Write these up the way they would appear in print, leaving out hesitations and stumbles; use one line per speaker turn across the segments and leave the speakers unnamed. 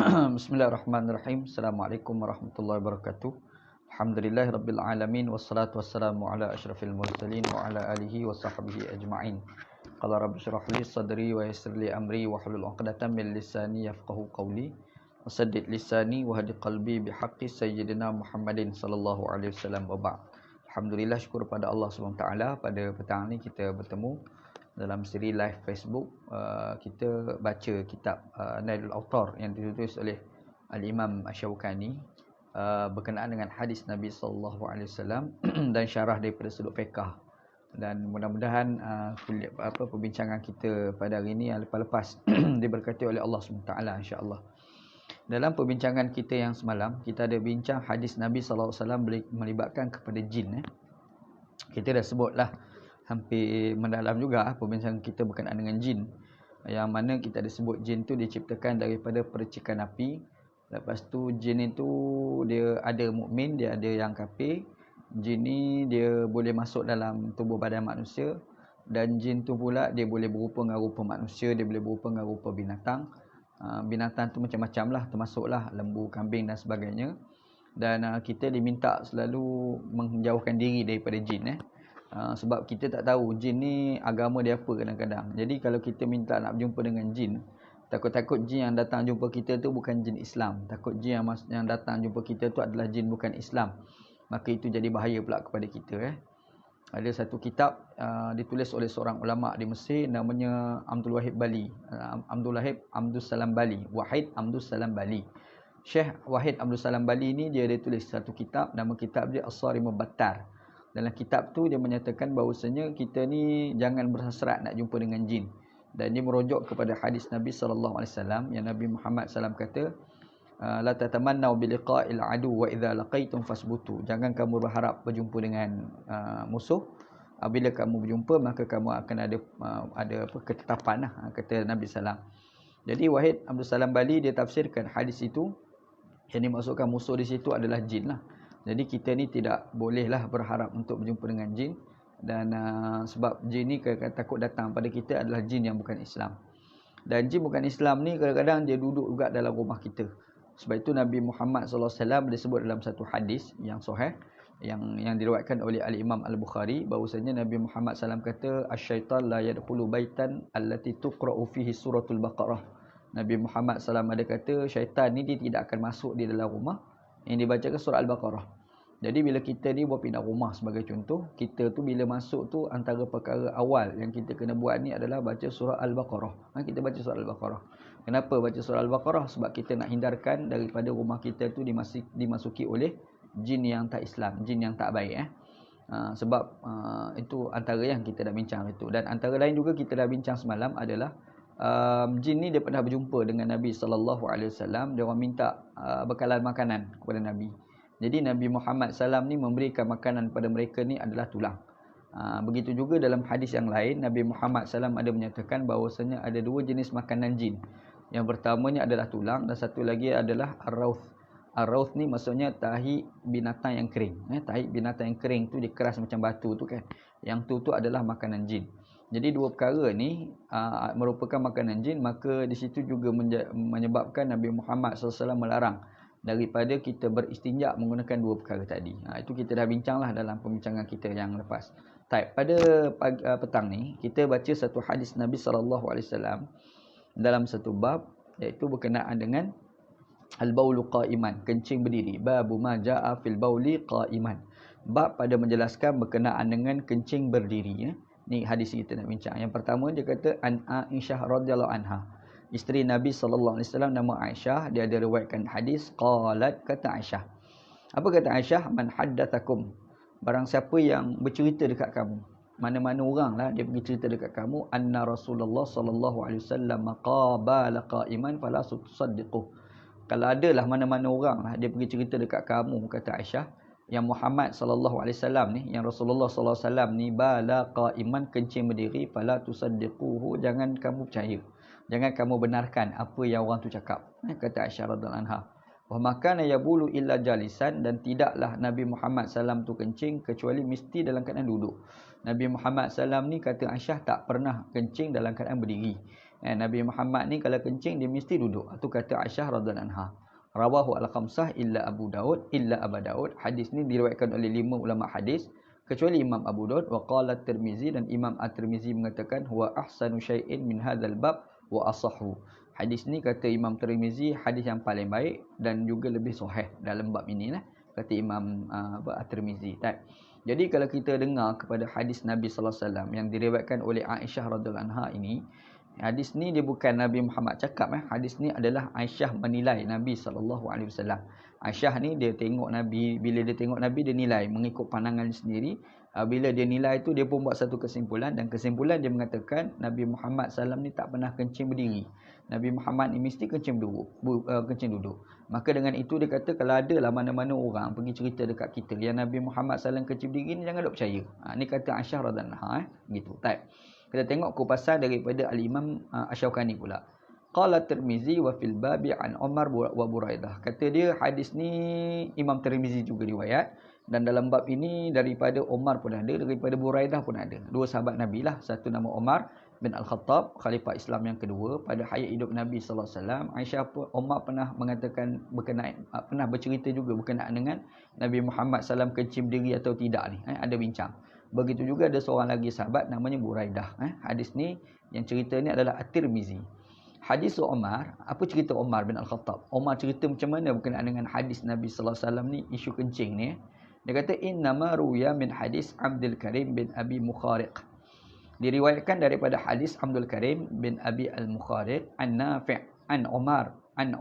Bismillahirrahmanirrahim. Assalamualaikum warahmatullahi wabarakatuh. Alhamdulillahirabbil alamin wassalatu wassalamu ala asyrafil mursalin wa ala alihi wa sahbihi ajma'in. Qala rabbi shrah li sadri wa yassir li amri wa hlul 'uqdatam min lisani yafqahu qawli wa saddid lisani wa hadi qalbi bihaqqi sayyidina Muhammadin sallallahu alaihi wasallam wa ba'd. Alhamdulillah, syukur pada Allah Subhanahu taala, pada petang ni kita bertemu dalam siri live Facebook. Kita baca kitab Nailul Autar yang ditulis oleh Al-Imam Asy-Syaukani berkenaan dengan hadis Nabi sallallahu alaihi wasallam dan syarah daripada sudut fiqh. Dan mudah-mudahan perbincangan kita pada hari ini yang lepas diberkati oleh Allah SWT insya-Allah. Dalam perbincangan kita yang semalam, kita ada bincang hadis Nabi sallallahu alaihi wasallam melibatkan kepada jin. Kita dah sebutlah hampir mendalam juga perbincangan kita berkenaan dengan jin, yang mana kita ada sebut jin tu diciptakan daripada percikan api. Lepas tu jin itu dia ada mukmin, dia ada yang kafir. Jin ni dia boleh masuk dalam tubuh badan manusia, dan jin tu pula dia boleh berupa dengan rupa manusia, dia boleh berupa dengan rupa binatang. Binatang tu macam-macam lah, termasuklah lembu, kambing dan sebagainya. Dan kita diminta selalu menjauhkan diri daripada jin. Sebab kita tak tahu jin ni agama dia apa kadang-kadang. Jadi kalau kita minta nak berjumpa dengan jin, takut-takut jin yang datang jumpa kita tu bukan jin Islam. Takut jin yang datang jumpa kita tu adalah jin bukan Islam. Maka itu jadi bahaya pula kepada kita. Ada satu kitab ditulis oleh seorang ulama di Mesir, namanya Abdul Wahid Bali. Abdul Salam Bali. Wahid Abdul Salam Bali. Syekh Wahid Abdul Salam Bali ni dia tulis satu kitab, nama kitab dia As-Sarimul Battar. Dalam kitab tu dia menyatakan bahawasanya kita ni jangan berhasrat nak jumpa dengan jin. Dan dia merujuk kepada hadis Nabi sallallahu alaihi wasallam yang Nabi Muhammad sallam kata, la tatamannau bi liqa'il adu wa idza laqaitum fasbutu. Jangan kamu berharap berjumpa dengan musuh. Apabila kamu berjumpa maka kamu akan ada ketetapan lah, kata Nabi sallam. Jadi Wahid Abdul Salam Bali dia tafsirkan hadis itu, yang dimaksudkan musuh di situ adalah jin lah. Jadi kita ni tidak bolehlah berharap untuk berjumpa dengan jin. Dan sebab jin ni takut datang pada kita adalah jin yang bukan Islam. Dan jin bukan Islam ni kadang-kadang dia duduk juga dalam rumah kita. Sebab itu Nabi Muhammad sallallahu alaihi wasallam disebut dalam satu hadis yang sahih, yang diriwayatkan oleh Al-Imam Al-Bukhari, bahawasanya Nabi Muhammad sallallahu alaihi wasallam kata, "Asy-syaitan la yadkhulu baitan allati tuqra'u fihi suratul Baqarah." Nabi Muhammad sallallahu alaihi wasallam ada kata, syaitan ni dia tidak akan masuk di dalam rumah yang dibacakan surah Al-Baqarah. Jadi bila kita ni buat pindah rumah sebagai contoh, kita tu bila masuk tu antara perkara awal yang kita kena buat ni adalah baca surah Al-Baqarah. Kita baca surah Al-Baqarah. Kenapa baca surah Al-Baqarah? Sebab kita nak hindarkan daripada rumah kita tu dimasuki oleh jin yang tak Islam, jin yang tak baik. Sebab itu antara yang kita dah bincang itu. Dan antara lain juga kita dah bincang semalam adalah jin ni dia pernah berjumpa dengan Nabi sallallahu alaihi wasallam. Dia orang minta bekalan makanan kepada Nabi. Jadi Nabi Muhammad SAW ni memberikan makanan pada mereka ni adalah tulang. Begitu juga dalam hadis yang lain, Nabi Muhammad SAW ada menyatakan bahawasanya ada dua jenis makanan jin. Yang pertamanya adalah tulang dan satu lagi adalah ar-rawth. Ar-rawth ni maksudnya tahi binatang yang kering. Tahi binatang yang kering tu dia keras macam batu tu kan. Yang tu adalah makanan jin. Jadi dua perkara ni merupakan makanan jin, maka di situ juga menyebabkan Nabi Muhammad SAW melarang daripada kita beristinja menggunakan dua perkara tadi. Itu kita dah bincanglah dalam pembincangan kita yang lepas. Pada petang ni kita baca satu hadis Nabi sallallahu alaihi wasallam dalam satu bab, iaitu berkenaan dengan al-baulu qa'iman, kencing berdiri. Babu ma jaa fil bauli qa'iman. Bab pada menjelaskan berkenaan dengan kencing berdiri. Ni hadis kita nak bincang. Yang pertama dia kata an Aisyah radhiyallahu anha. Isteri Nabi sallallahu alaihi wasallam nama Aisyah, dia ada riwayatkan hadis, qalat, kata Aisyah. Apa kata Aisyah? Man haddatsakum, barang siapa yang bercerita dekat kamu, mana-mana orang lah dia pergi cerita dekat kamu, anna Rasulullah sallallahu alaihi wasallam qabala qa'iman fala tusaddiquh. Kalau adalah mana-mana orang lah dia pergi cerita dekat kamu, kata Aisyah, yang Muhammad sallallahu alaihi wasallam ni, yang Rasulullah sallallahu alaihi wasallam ni bala qa'iman, kencing berdiri, fala tusaddiquhu, jangan kamu percaya. Jangan kamu benarkan apa yang orang tu cakap. Kata Aisyah radhiyallahu anha. Wa makana yabulu illa jalisan, dan tidaklah Nabi Muhammad SAW tu kencing kecuali mesti dalam keadaan duduk. Nabi Muhammad SAW ni kata Aisyah tak pernah kencing dalam keadaan berdiri. Nabi Muhammad ni kalau kencing dia mesti duduk. Itu kata Aisyah radhiyallahu anha. Rawahu al-khamsah illa Abu Daud illa Abu Daud. Hadis ni diriwayatkan oleh 5 ulama hadis kecuali Imam Abu Daud. Wa qala Tirmizi, dan Imam At-Tirmizi mengatakan huwa ahsanu syai'in min hadzal bab wa asahhu. Hadis ni kata Imam Tirmizi hadis yang paling baik dan juga lebih sahih dalam bab inilah, kata Imam At-Tirmizi. Jadi kalau kita dengar kepada hadis Nabi sallallahu alaihi wasallam yang diriwayatkan oleh Aisyah radhiyallahu anha ini, hadis ni dia bukan Nabi Muhammad cakap. Hadis ni adalah Aisyah menilai Nabi SAW. Aisyah ni dia tengok Nabi. Bila dia tengok Nabi, dia nilai mengikut pandangan sendiri. Bila dia nilai tu, dia pun buat satu kesimpulan. Dan kesimpulan dia mengatakan Nabi Muhammad SAW ni tak pernah kencing berdiri. Nabi Muhammad ni mesti kencing duduk. Maka dengan itu dia kata, kalau ada lah mana-mana orang pergi cerita dekat kita yang Nabi Muhammad SAW kencing berdiri ni, jangan duk percaya. Ni kata Aisyah radhiyallahu anha. Gitu. Kita tengok kupasan daripada Al-Imam Asy-Syaukani pula. Qala Tirmizi wa fil babi an Umar wa Buraidah. Kata dia hadis ni Imam Tirmizi juga riwayat, dan dalam bab ini daripada Umar pun ada, daripada Buraidah pun ada. Dua sahabat Nabi lah, satu nama Umar bin Al-Khattab, khalifah Islam yang kedua pada hayat hidup Nabi sallallahu alaihi wasallam. Aisyah pun, Umar pernah mengatakan pernah bercerita juga berkenaan dengan Nabi Muhammad SAW kencing berdiri atau tidak ni. Ada bincang. Begitu juga ada seorang lagi sahabat namanya Buraidah. Hadis ni yang cerita ni adalah At-Tirmizi. Hadis Umar, apa cerita Umar bin Al-Khattab? Umar cerita macam mana berkenaan dengan hadis Nabi sallallahu alaihi wasallam ni, isu kencing ni. Dia kata innama ruya min hadis Abdul Karim bin Abi Mukhariq. Diriwayatkan daripada hadis Abdul Karim bin Abi Al-Mukhariq an Nafi' an Umar an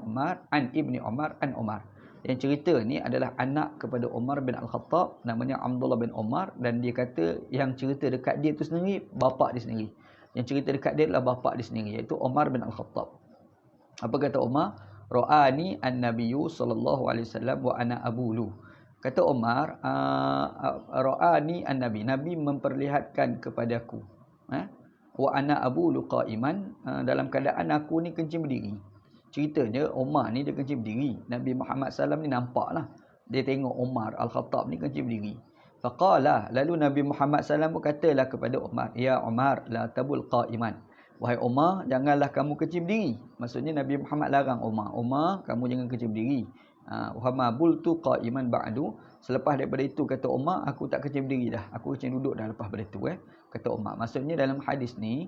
Ibni Umar an Umar. Yang cerita ni adalah anak kepada Umar bin Al-Khattab, namanya Abdullah bin Umar, dan dia kata yang cerita dekat dia tu sendiri bapa dia sendiri. Yang cerita dekat dia adalah bapa dia sendiri, iaitu Umar bin Al-Khattab. Apa kata Umar? Ra'ani an-nabiyyu sallallahu alaihi wasallam wa ana abulu. Kata Umar, ra'ani an-nabi, Nabi memperlihatkan kepadaku. Wa ana abulu qa'iman, dalam keadaan aku ni kencing berdiri. Ceritanya Umar ni dia kencing berdiri. Nabi Muhammad SAW ni nampak lah. Dia tengok Umar Al-Khattab ni kencing berdiri. Faqala, lalu Nabi Muhammad SAW pun katalah kepada Umar, ya Umar, la tabul qa'iman. Wahai Umar, janganlah kamu kencing berdiri. Maksudnya Nabi Muhammad larang Umar. Umar, kamu jangan kencing berdiri. Wa ma bultu qa'iman ba'du. Selepas daripada itu kata Umar, aku tak kencing berdiri dah. Aku kencing duduk dah lepas daripada itu. Kata Umar. Maksudnya dalam hadis ni,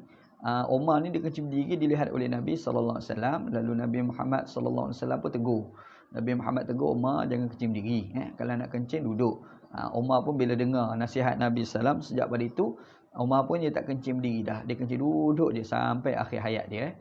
Umar ni dia kencing berdiri dilihat oleh Nabi sallallahu alaihi wasallam, lalu Nabi Muhammad sallallahu alaihi wasallam pun tegur. Nabi Muhammad tegur Umar jangan kencing berdiri, kalau nak kencing duduk. Umar pun bila dengar nasihat Nabi sallam, sejak pada itu Umar pun dia tak kencing berdiri dah, dia kencing duduk je sampai akhir hayat dia.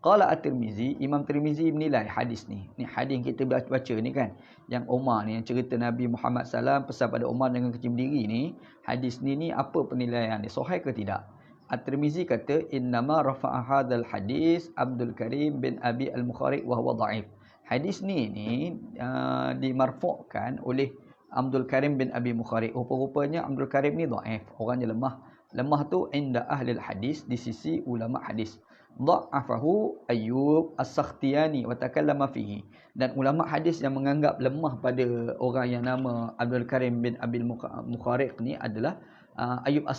Qala At-Tirmizi, Imam Tirmizi menilai hadis ni. Ni hadis yang kita baca ni kan, yang Umar ni, yang cerita Nabi Muhammad sallam pesan pada Umar jangan kencing berdiri ni, hadis ni apa penilaian dia, sahih ke tidak? At-Tirmizi kata innama rafa'a hadzal hadis Abdul Karim bin Abi Al-Mukhariq wa huwa dhaif. Hadis ni dimarfu'kan oleh Abdul Karim bin Abi Mukhariq. Rupa-rupanya Abdul Karim ni dhaif, orangnya lemah. Lemah tu inda ahli hadis, di sisi ulama hadis. Dha'afahu Ayyub As-Sakhtiyani wa takallama fihi. Dan ulama hadis yang menganggap lemah pada orang yang nama Abdul Karim bin Abi Mukhariq ni adalah Ayyub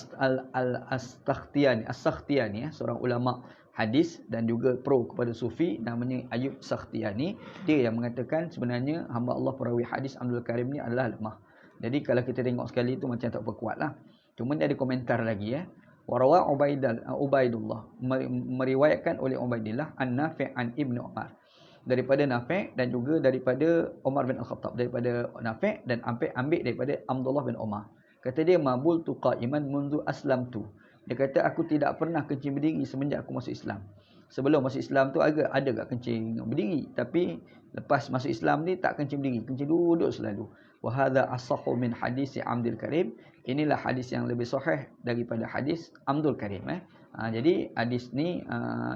As-Sakhtiyani, seorang ulama hadis dan juga pro kepada sufi, namanya Ayyub Sakhtiyani. Dia yang mengatakan sebenarnya hamba Allah perawi hadis Abdul Karim ni adalah lemah. Jadi kalau kita tengok sekali tu macam tak berkuat lah. Cuma dia ada komentar lagi Warawa Ubaidullah, meriwayatkan oleh Ubaidillah an-Nafi' an Ibn Umar, daripada Nafi' dan juga daripada Umar bin Al-Khattab, daripada Nafi' dan ambil daripada Abdullah bin Umar. Kata dia mabul tu qa'iman mundu aslam tu. Dia kata aku tidak pernah kencing berdiri semenjak aku masuk Islam. Sebelum masuk Islam tu ada tak kencing berdiri, tapi lepas masuk Islam ni tak kencing berdiri, kencing duduk selalu. Wa hadza asahhu min hadis Abdul Karim. Inilah hadis yang lebih sahih daripada hadis Abdul Karim. Jadi hadis ni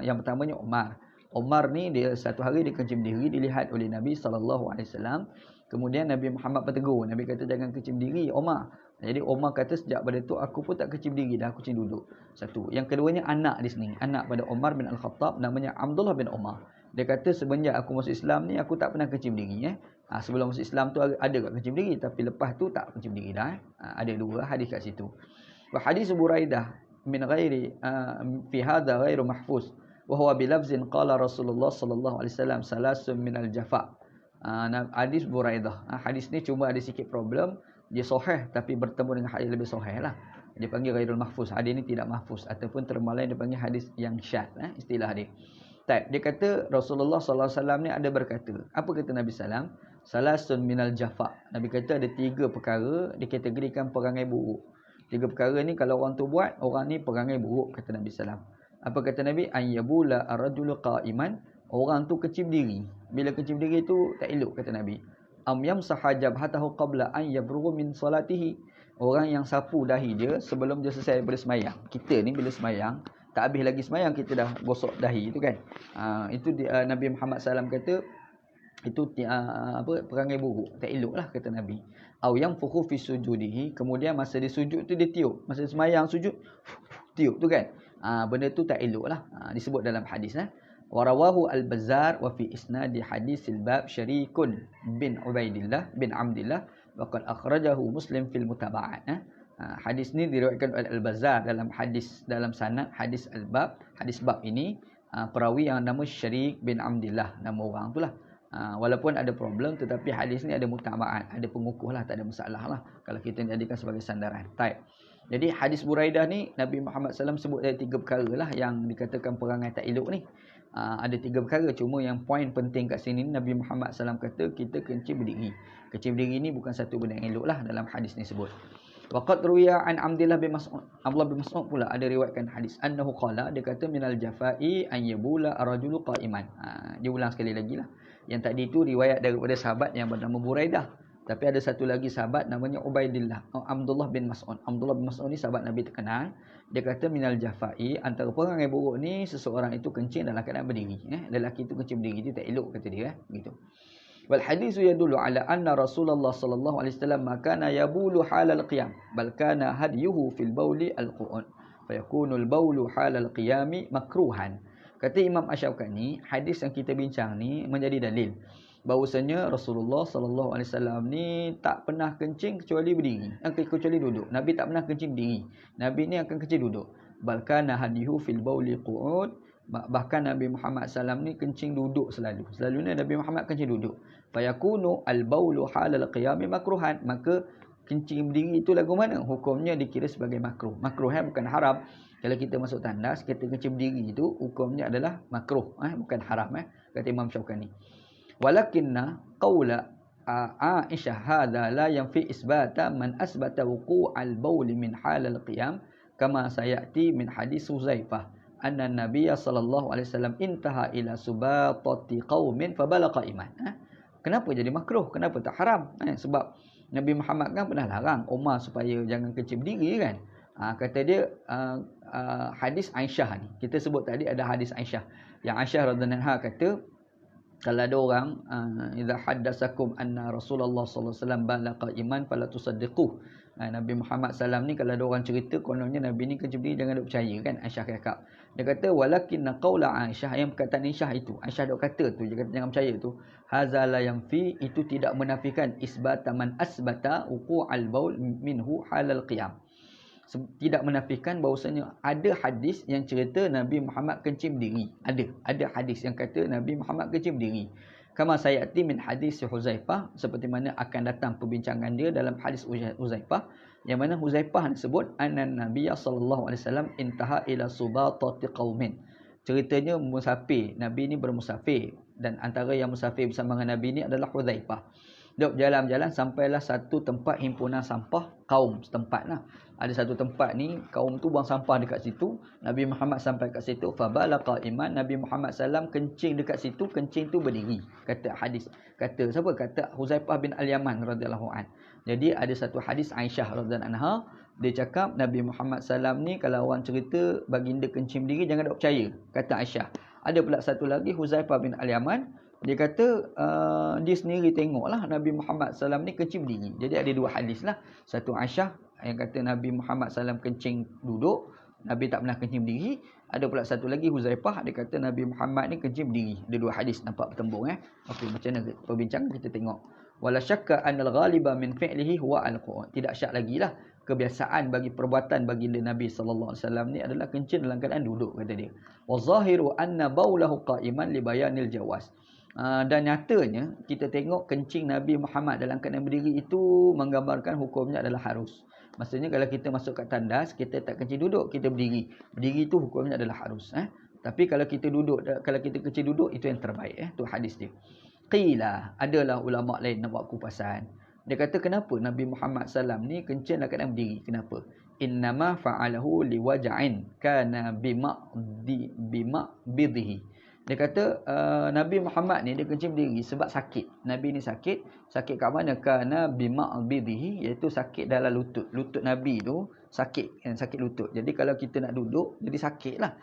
yang pertamanya Umar. Umar ni dia satu hari dia kencing berdiri dilihat oleh Nabi sallallahu alaihi wasallam. Kemudian Nabi Muhammad bertegur. Nabi kata jangan kencing berdiri Umar. Jadi Umar kata sejak pada tu aku pun tak kencing berdiri dah, aku kencing duduk. Satu. Yang keduanya anak di sini, anak pada Umar bin Al-Khattab namanya Abdullah bin Umar. Dia kata semenjak aku masuk Islam ni aku tak pernah kencing berdiri. Sebelum masuk Islam tu ada kat kencing berdiri, tapi lepas tu tak kencing berdiri dah. Ada dua hadis kat situ. Wa hadis Buraidah min ghairi fi hadha ghairu mahfuz. wa huwa bilafzin qala Rasulullah sallallahu alaihi wasallam salasun minal jafa. Hadis Buraidah. Hadis ni cuma ada sikit problem, dia sahih tapi bertemu dengan hadis lebih sahih lah. Dia panggil ghairul mahfuz. Hadis ni tidak mahfuz ataupun terma lain dia panggil hadis yang syadz, istilah dia. Dia kata Rasulullah sallallahu alaihi wasallam ni ada berkata. Apa kata Nabi sallam? Salasun minal jafa. Nabi kata ada 3 perkara dikategorikan perangai buruk. 3 perkara ni kalau orang tu buat, orang ni perangai buruk, kata Nabi sallam. Apa kata Nabi? An yabula ar-rajulu qa'iman. Orang tu kecil diri. Bila kecil diri tu tak elok, kata Nabi. Am yamsaha jabhatahu qabla an yabrughu min salatihi. Orang yang sapu dahi dia sebelum dia selesai daripada semayang. Kita ni bila semayang, tak habis lagi semayang kita dah gosok dahi itu kan. Itu Nabi Muhammad SAW kata itu perangai buruk, tak elok lah, kata Nabi. Au yang fuhu fi sujudihi, kemudian masa dia sujud tu dia tiup, masa dia semayang sujud tiup tu kan. Benda tu tak elok lah. Disebut dalam hadis warawahu al-Bazzar wa fi isnadi hadisil bab Syarikun bin Ubaidillah bin Amdillah wa qad akhrajahu Muslim fil mutaba'at. Hadis ni diriwayatkan oleh Al-Bazzar dalam sanad hadis al-bab, hadis bab ini perawi yang nama Syarik bin Amdillah, nama orang tu lah. Walaupun ada problem tetapi hadis ni ada mutaba'at, ada pengukuh lah, tak ada masalah lah kalau kita jadikan sebagai sandaran. Jadi hadis Buraidah ni Nabi Muhammad SAW sebut ada 3 perkara lah yang dikatakan perangai tak elok ni. Ada 3 perkara, cuma yang poin penting kat sini Nabi Muhammad SAW kata kita kencing berdiri. Kencing berdiri ni bukan satu benda yang elok lah dalam hadis ni sebut. Waqad ruwiya an Abdullah bin Mas'ud. Abdullah bin Mas'ud pula ada riwayatkan hadis annahu qala, dia kata minal jafai an yabula ar-rajulu qa'iman. Dia ulang sekali lagi lah. Yang tadi itu riwayat daripada sahabat yang bernama Buraidah. Tapi ada satu lagi sahabat namanya Ubaidillah, Abdullah bin Mas'ud. Abdullah bin Mas'ud ni sahabat Nabi terkenal. Dia kata minal jafai, antara perangai buruk ni seseorang itu kencing dalam keadaan berdiri. Lelaki itu kencing berdiri, itu tak elok, kata dia. Begitu. Wal hadithu yadullu ala anna Rasulullah sallallahu alaihi wasallam kana yabulu halal qiyam, bal kana hadyuhu fil bauli al-qu'ud, fa yakunu al-baulu halal qiyami makruhan. Kata Imam Asy-Syaukani, hadis yang kita bincang ni menjadi dalil bahawasanya Rasulullah sallallahu alaihi wasallam ni tak pernah kencing kecuali berdiri, kecuali duduk. Nabi tak pernah kencing berdiri. Nabi ni akan kencing duduk. Bal kana hadyuhu fil bauli qu'ud, bahkan Nabi Muhammad SAW ni kencing duduk selalu. Selalunya Nabi Muhammad kencing duduk. Fayakunu al-baulu halal qiyami makruhan. Maka kencing berdiri itu lagu mana? Hukumnya dikira sebagai makruh. Makruh bukan haram. Kalau kita masuk tandas, kita kencing berdiri itu hukumnya adalah makruh, bukan haram, kata Imam Syaukani. Walakinna qawla Aisyah hadha la yanfi isbata man asbata wuqu'al bauli min halal qiyam kama sayati min hadis Huzaifah anna Nabiya sallallahu alaihi wasallam intaha ila subatati qaumin fabalaqa iman. Kenapa jadi makruh? Kenapa tak haram? Sebab Nabi Muhammad kan pernah larang Umar supaya jangan kencing berdiri kan. Kata dia hadis Aisyah ni. Kita sebut tadi ada hadis Aisyah. Yang Aisyah radhiyallahu anha kata kalau ada orang idza haddatsakum anna Rasulullah sallallahu alaihi wasallam balaqa iman fala tusaddiquh. Nabi Muhammad SAW ni kalau ada orang cerita kononnya Nabi ni kencing berdiri, jangan duk percaya kan. Aisyah cakap. Dia kata walakinna qaula Aisyah, yang perkataan Aisyah itu. Aisyah duk kata tu, dia kata jangan percaya tu. Hadza la yanfi, itu tidak menafikan isbata man asbata wuqu'al baul minhu halal qiyam. Tidak menafikan bahawasanya ada hadis yang cerita Nabi Muhammad kencing berdiri. Ada hadis yang kata Nabi Muhammad kencing berdiri. Kama sayati min hadis Huzaifah, seperti mana akan datang perbincangan dia dalam hadis Huzaifah, yang mana Huzaifah sebut anna Nabiya sallallahu alaihi wasallam intaha ila subatati qaumin. Ceritanya musafir, Nabi ni bermusafir, dan antara yang musafir bersama dengan Nabi ni adalah Huzaifah. Dia berjalan-jalan sampailah satu tempat himpunan sampah kaum setempat lah. Ada satu tempat ni kaum tu buang sampah dekat situ. Nabi Muhammad sampai kat situ, fabalaqa iman, Nabi Muhammad SAW kencing dekat situ, kencing tu berdiri. Kata hadis, kata siapa? Kata Huzaifah bin Al-Yaman radhiyallahu an. Jadi ada satu hadis Aisyah radhiyallahu anha, dia cakap Nabi Muhammad SAW ni kalau orang cerita baginda kencing berdiri jangan tak percaya, kata Aisyah. Ada pula satu lagi Huzaifah bin Al-Yaman, dia kata dia sendiri tengoklah Nabi Muhammad SAW ni kencing berdiri. Jadi ada dua hadis lah. Satu Aisyah yang kata Nabi Muhammad SAW kencing duduk, Nabi tak pernah kencing berdiri. Ada pula satu lagi Huzaifah, dia kata Nabi Muhammad ni kencing berdiri. Ada dua hadis, nampak bertembung Okey, macam mana perbincangan kita tengok. Wala syakka anal ghaliba min fi'lihi huwa al-qu'ud. Tidak syak lagi lah kebiasaan bagi perbuatan baginda Nabi sallallahu alaihi wasallam ni adalah kencing dalam keadaan duduk, kata dia. Wa zahiru anna baulahu qa'iman li bayanil jawaz. Dan nyatanya kita tengok kencing Nabi Muhammad dalam keadaan berdiri itu menggambarkan hukumnya adalah harus. Maksudnya kalau kita masuk kat tandas, kita tak kencing duduk, kita berdiri. Berdiri itu hukumnya adalah harus. Tapi kalau kita duduk, kalau kita kencing duduk, itu yang terbaik. Tu hadis dia. Qila, adalah ulama lain nak buat kupasan. Dia kata kenapa Nabi Muhammad SAW ni kencing dalam keadaan berdiri? Kenapa? Innama fa'alahu liwaja'in kana bima'bidhihi. Dia kata Nabi Muhammad ni dia kencing berdiri sebab sakit. Nabi ni sakit. Sakit kat mana? Kana bima'bidhihi, iaitu sakit dalam lutut. Lutut Nabi tu sakit, sakit lutut. Jadi kalau kita nak duduk, jadi sakit lah.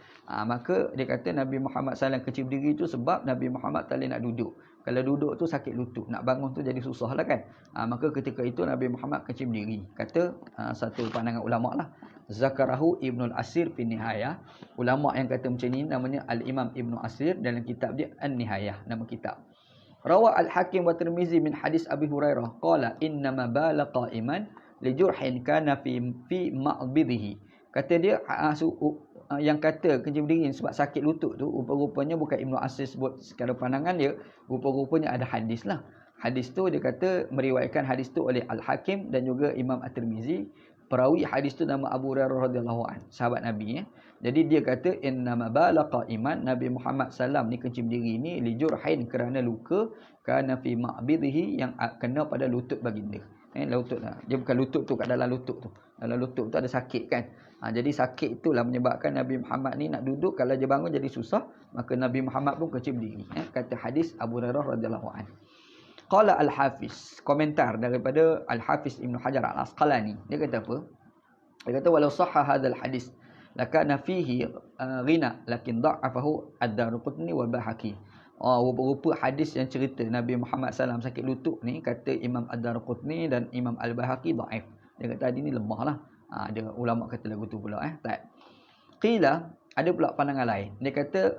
Maka dia kata Nabi Muhammad SAW kencing berdiri tu sebab Nabi Muhammad tak boleh nak duduk. Kalau duduk tu sakit lutut, nak bangun tu jadi susah lah kan. Maka ketika itu Nabi Muhammad kencing berdiri. Kata satu pandangan ulama lah. Zakarahu Ibnul Asir fi Nihayah. Ulama yang kata macam ni namanya Al-Imam Ibnu Asir dalam kitab dia An-Nihayah, nama kitab. Rawa Al-Hakim wa Tirmizi min hadis Abi Hurairah qala innama bala qa'iman li jurhin kana fi ma'bidhihi. Kata dia yang kata kencing berdiri sebab sakit lutut tu rupa-rupanya bukan Ibnu Asir sebut secara pandangan dia, rupa-rupanya ada hadis lah. Hadis tu dia kata meriwayatkan hadis tu oleh Al-Hakim dan juga Imam At-Tirmizi. Perawi hadis tu nama Abu Hurairah radhiyallahu anhu, sahabat Nabi. Jadi dia kata innama bala qa'iman, Nabi Muhammad sallam ni kencing berdiri ni li jurhin, kerana luka, kana fi ma'bidhihi, yang kena pada lutut baginda. Lutut lah. Dia bukan lutut tu, kat dalam lutut tu. Dalam lutut tu ada sakit kan. Jadi sakit itulah menyebabkan Nabi Muhammad ni nak duduk, kalau dia bangun jadi susah, maka Nabi Muhammad pun kencing berdiri. Kata hadis Abu Hurairah radhiyallahu anhu. Qala Al-Hafiz, komentar daripada Al-Hafiz Ibn Hajar Al-Asqalani. Dia kata apa? Dia kata walau sahha hadzal hadis lakana fihi ghina lakin da'afahu Ad-Darqutni wa Bahaqi. Rupa hadis yang cerita Nabi Muhammad SAW sakit lutut ni, kata Imam Ad-Darqutni dan Imam Al-Bahaqi dhaif. Dia kata hadis ni lemah lah. Ada ulama kata lagu tu pula. Tak. Qila, ada pula pandangan lain. Dia kata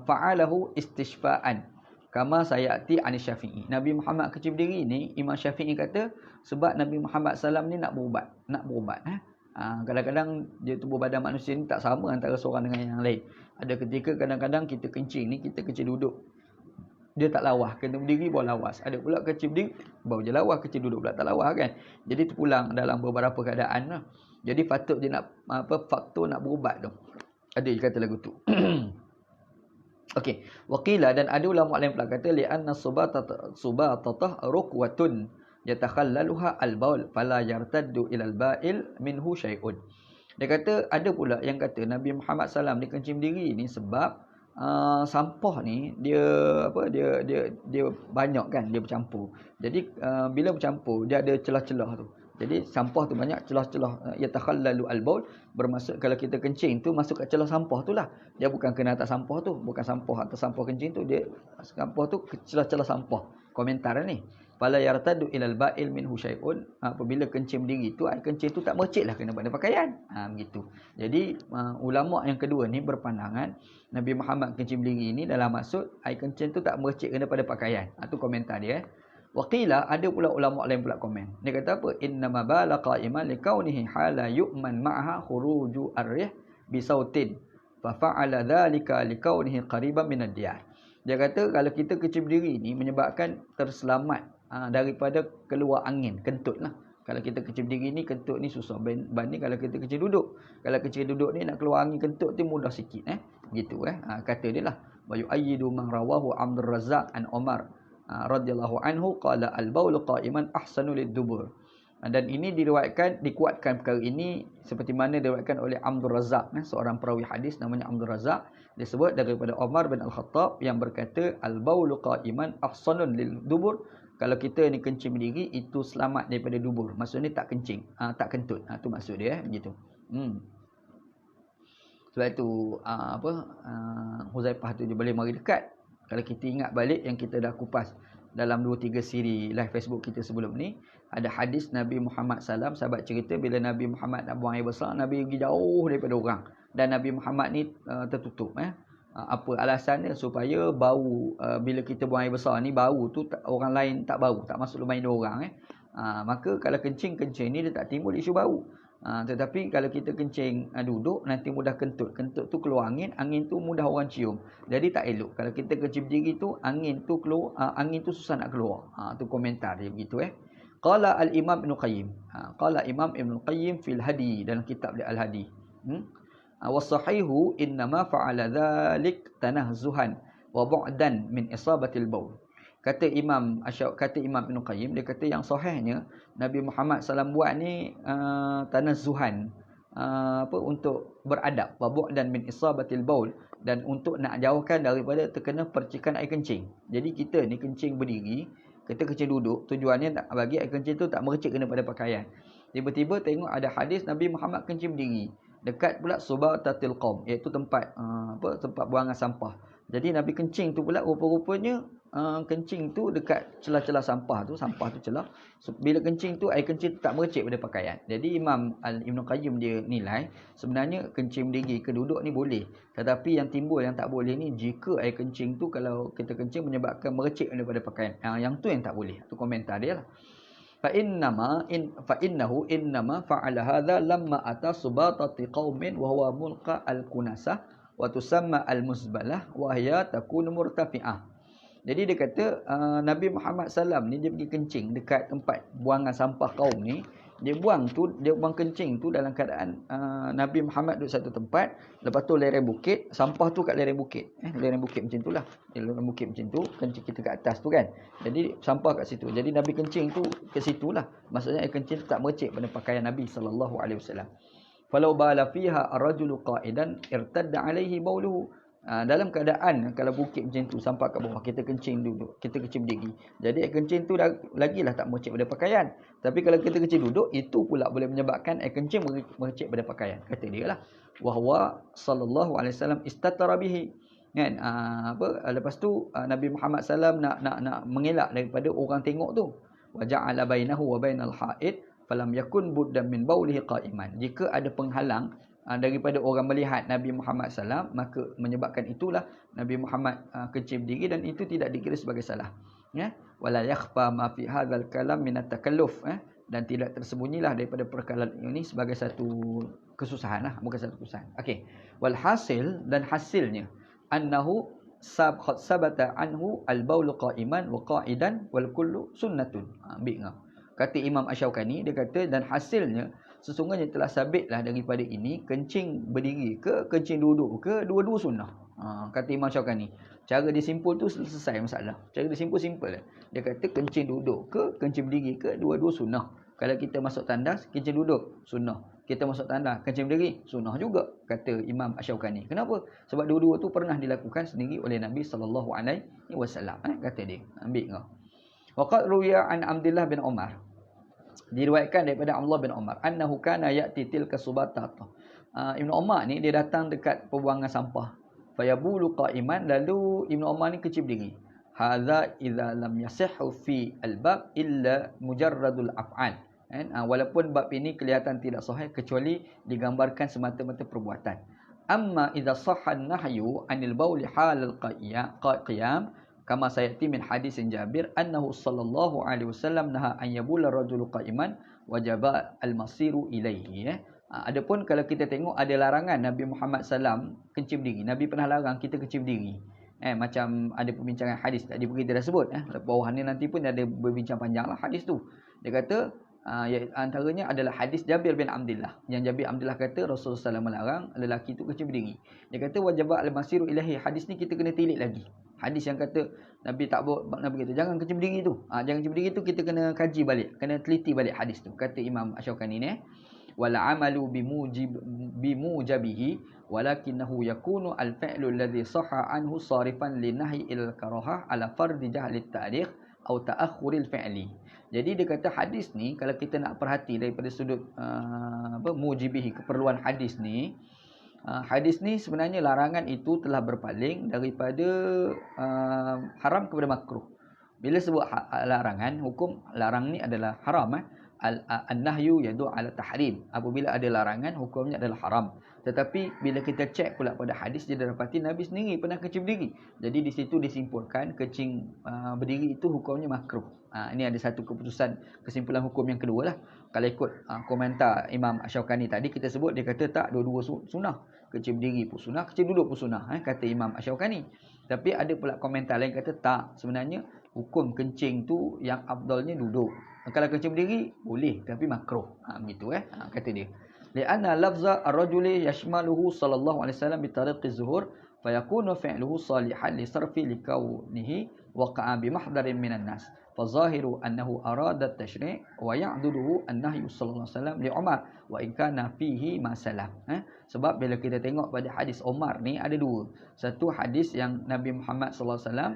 fa'alahu istishfa'an kama sayati an Syafi'i. Nabi Muhammad kencing berdiri ni, Imam Syafi'i kata sebab Nabi Muhammad SAW ni nak berubat. Kadang-kadang dia tubuh badan manusia ni tak sama antara seorang dengan yang lain. Ada ketika kadang-kadang kita kencing ni, kita kencing duduk, dia tak lawas, kena berdiri baru lawas. Ada pula kencing berdiri baru je lawas, kencing duduk pula tak lawas kan. Jadi terpulang dalam beberapa keadaan lah. Jadi patut dia nak faktor nak berubat tu. Ada dia kata lagu tu. Okey, waqila, dan ada ulama lain pula kata li'anna subatatah rukwatun yatakhallaluha al-baul fala yartaddu ila al-ba'il minhu syai'un. Dia kata ada pula yang kata Nabi Muhammad SAW dia kencing berdiri ni sebab sampah ni dia banyak kan, dia bercampur. Jadi bila bercampur dia ada celah-celah tu. Jadi sampah tu banyak, celah-celah yatakhallalu al-baul, bermaksud kalau kita kencing tu masuk kat celah sampah tu lah. Dia bukan kena atas sampah tu, bukan sampah atas sampah kencing tu, dia sampah tu ke celah-celah sampah. Komentar ni. Fala yartadu ilal ba'il minhu syai'un. Apabila kencing berdiri tu, air kencing tu tak mercik lah kena pada pakaian. Begitu. Jadi ulama yang kedua ni berpandangan Nabi Muhammad kencing berdiri ni dalam maksud air kencing tu tak mercik kena pada pakaian. Tu komentar dia. Waqila, ada pula ulama lain pula komen. Dia kata apa? Innama bala qa'iman likaunihi hala yu'man ma'aha khuruju ar-rih bisautin fa fa'ala dhalika likaunihi qariban min ad-diyar. Dia kata kalau kita kencing berdiri ni menyebabkan terselamat daripada keluar angin, kentut lah. Kalau kita kencing berdiri ni, kentut ni susah banding kalau kita kencing duduk. Kalau kencing duduk ni nak keluar angin kentut tu mudah sikit. Gitu kata dia lah. Wa yu'ayyidu man rawahu Abdul Razzaq an Umar radhiyallahu anhu qala al-baulu qa'iman ahsanu lid-dubur. Dan ini dikuatkan perkara ini seperti mana diriwayatkan oleh Abdul Razzaq, seorang perawi hadis namanya Abdul Razzaq. Disebut daripada Umar bin Al-Khattab yang berkata al-baulu qa'iman ahsanun lil-dubur. Kalau kita ni kencing berdiri itu selamat daripada dubur. Maksudnya tak kencing, tak kentut. Tu maksud dia begitu. Sebab itu Huzaifah tu dia boleh mari dekat. Kalau kita ingat balik yang kita dah kupas dalam 2-3 siri live Facebook kita sebelum ni, ada hadis Nabi Muhammad SAW, sahabat cerita bila Nabi Muhammad nak buang air besar, Nabi pergi jauh daripada orang. Dan Nabi Muhammad ni tertutup. Apa alasannya? Supaya bau bila kita buang air besar ni, bau tu orang lain tak bau, tak masuk lumayan orang. Maka kalau kencing ni dia tak timbul isu bau. Tetapi kalau kita kencing duduk, nanti mudah kentut. Kentut tu keluar angin tu mudah orang cium. Jadi tak elok. Kalau kita kencing berdiri tu, angin tu keluar, angin tu susah nak keluar. Tu komentar dia begitu Qala al-Imam Ibn Qayyim. Qala Imam Ibn Qayyim fil Hadi, dalam kitab dia Al-Hadi. Wasahihu innama fa'ala dhalik tanahzuhan wa bu'dan min isabatil baul. Kata Imam Ibn Qayyim, dia kata yang sahihnya Nabi Muhammad SAW buat ni tanazzuhan, untuk beradab, wa bu'dan min isabatil baul, dan untuk nak jauhkan daripada terkena percikan air kencing. Jadi kita ni kencing berdiri, kita kencing duduk, tujuannya nak bagi air kencing tu tak mercik kena pada pakaian. Tiba-tiba tengok ada hadis Nabi Muhammad kencing berdiri dekat pula subatatil qaum, iaitu tempat tempat buangan sampah. Jadi Nabi kencing tu pula rupa-rupanya kencing tu dekat celah-celah sampah tu celah. So, bila kencing tu, air kencing tu tak mercik pada pakaian. Jadi Imam Ibn Qayyim dia nilai sebenarnya kencing berdiri ke duduk ni boleh. Tetapi yang timbul yang tak boleh ni jika air kencing tu kalau kita kencing menyebabkan mercik daripada pakaian. Yang tu yang tak boleh. Tu komentar dia lah. Fa innahu innama fa'ala hadha lamma ata subatati qaumin wa huwa mulqa al-kunasah wa tusamma al-muzbalah wa hiya takunu murtafi'ah. Jadi dia kata Nabi Muhammad SAW ni dia pergi kencing dekat tempat buangan sampah kaum ni. Dia buang kencing tu dalam keadaan Nabi Muhammad duduk satu tempat, lepas tu lereng bukit, sampah tu kat lereng bukit. Lereng bukit macam itulah. Lereng bukit macam tu, kencing kita kat atas tu kan. Jadi sampah kat situ. Jadi Nabi kencing tu ke situlah. Maksudnya air kencing tu tak mercik pada pakaian Nabi sallallahu alaihi wasallam. Falau bala fiha ar-rajulu qa'idan irtadda alaihi bauluhu. Dalam keadaan kalau bukit macam tu sampai kat bawah, kita kencing duduk, kita kencing berdiri, jadi air kencing tu lagilah tak mercik pada pakaian. Tapi kalau kita kencing duduk, itu pula boleh menyebabkan air kencing mercik pada pakaian, kata dia lah. Wahwa sallallahu alaihi wasallam istatara bihi, kan? Lepas tu Nabi Muhammad SAW nak mengelak daripada orang tengok tu. Wa ja'ala bainahu wa bainal ha'id falam yakun buddan min baulihi qa'iman. Jika ada penghalang daripada orang melihat Nabi Muhammad SAW, maka menyebabkan itulah Nabi Muhammad kencing berdiri, dan itu tidak dikira sebagai salah. Wala yakhfa ma fi hadzal kalam min at-takalluf, dan tidak tersembunyilah daripada perkataan ini sebagai satu kesusahan lah, bukan satu kesusahan. Okey. Walhasil, dan hasilnya annahu sabata anhu al-baul qa'iman wa qa'idan wal kullu sunnatun. Ambil ngau. Kata Imam Asy-Syaukani, dia kata dan hasilnya sesungguhnya telah sabitlah daripada ini kencing berdiri ke kencing duduk ke dua-dua sunnah. Kata Imam Syaukani. Cara dia simpul tu selesai masalah. Cara dia simple lah. Dia kata kencing duduk ke kencing berdiri ke dua-dua sunnah. Kalau kita masuk tandas, kencing duduk sunnah. Kita masuk tandas, kencing berdiri sunnah juga, kata Imam Asy-Syaukani. Kenapa? Sebab dua-dua tu pernah dilakukan sendiri oleh Nabi sallallahu alaihi wasallam. Kata dia. Ambil kau. Waqad ruwiya an Abdullah bin Umar. Diriwayatkan daripada Abdullah bin Umar annahu kana ya'ti tilka subatat. Ibnu Umar ni dia datang dekat pembuangan sampah. Fayabulu qa'iman, lalu Ibnu Umar ni kencing berdiri. Hadza idza lam yasihhu fi al-bab illa mujarradul af'al. Walaupun bab ini kelihatan tidak sahih kecuali digambarkan semata-mata perbuatan. Amma idza sahha an-nahyu 'anil bauli halal qiyam kama sayati min hadis Jabir annahu sallallahu alaihi wasallam naha an yabula rajulu qa'iman wajaba al-masiru ilaihi. Adapun kalau kita tengok ada larangan Nabi Muhammad SAW kencing berdiri. Nabi pernah larang kita kencing berdiri. Macam ada perbincangan hadis tadi kita dah sebut. Bawah ni nanti pun ada berbincang panjang lah hadis tu. Dia kata antaranya adalah hadis Jabir bin Abdullah. Yang Jabir Abdullah kata Rasulullah SAW melarang lelaki tu kencing berdiri. Dia kata wajaba al-masiru ilaihi. Hadis ni kita kena tilik lagi. Hadis yang kata Nabi kata jangan kencing berdiri tu. Jangan kencing berdiri tu kita kena kaji balik, kena teliti balik hadis tu. Kata Imam Asy-Syaukani ni wala amalu bimujabihi walakinahu yakunu al-fi'lu alladhi sahha anhu sarifan linahi ilal karahah ala fardi jahli at-tarikh atau ta'akhuril fi'li. Jadi dia kata hadis ni kalau kita nak perhati daripada sudut mujibihi, keperluan hadis ni, hadis ni sebenarnya larangan itu telah berpaling daripada haram kepada makruh. Bila sebut larangan, hukum larang ni adalah haram. An-nahyu yadu ala tahrim. Apabila ada larangan, hukumnya adalah haram. Tetapi bila kita cek pula pada hadis, dia dapati Nabi sendiri pernah kencing berdiri. Jadi di situ disimpulkan kencing berdiri itu hukumnya makruh. Ini ada satu kesimpulan hukum yang kedua lah. Kalau ikut komentar Imam Asy-Syaukani tadi, kita sebut dia kata tak, dua-dua sunnah. Kencing berdiri pun sunnah, kencing duduk pun sunnah, kata Imam Asy-Syaukani. Tapi ada pula komentar lain kata tak, sebenarnya hukum kencing tu yang afdalnya duduk. Kalau kencing berdiri boleh tapi makruh. Begitu kata dia. Lianna lafza ar-rajuli yashmaluhu sallallahu alaihi wasallam bi tariqi zuhur fayakunu fi'luhu salihan li sarfi li kaunihi waqa'a bi mahdarin minan nas. Fazahiru annahu arada at-tashri' wa ya'duduhu an-nahyu sallallahu alaihi wasallam li Umar wa in kana fihi masalah. Sebab bila kita tengok pada hadis Umar ni ada dua. Satu hadis yang Nabi Muhammad sallallahu alaihi wasallam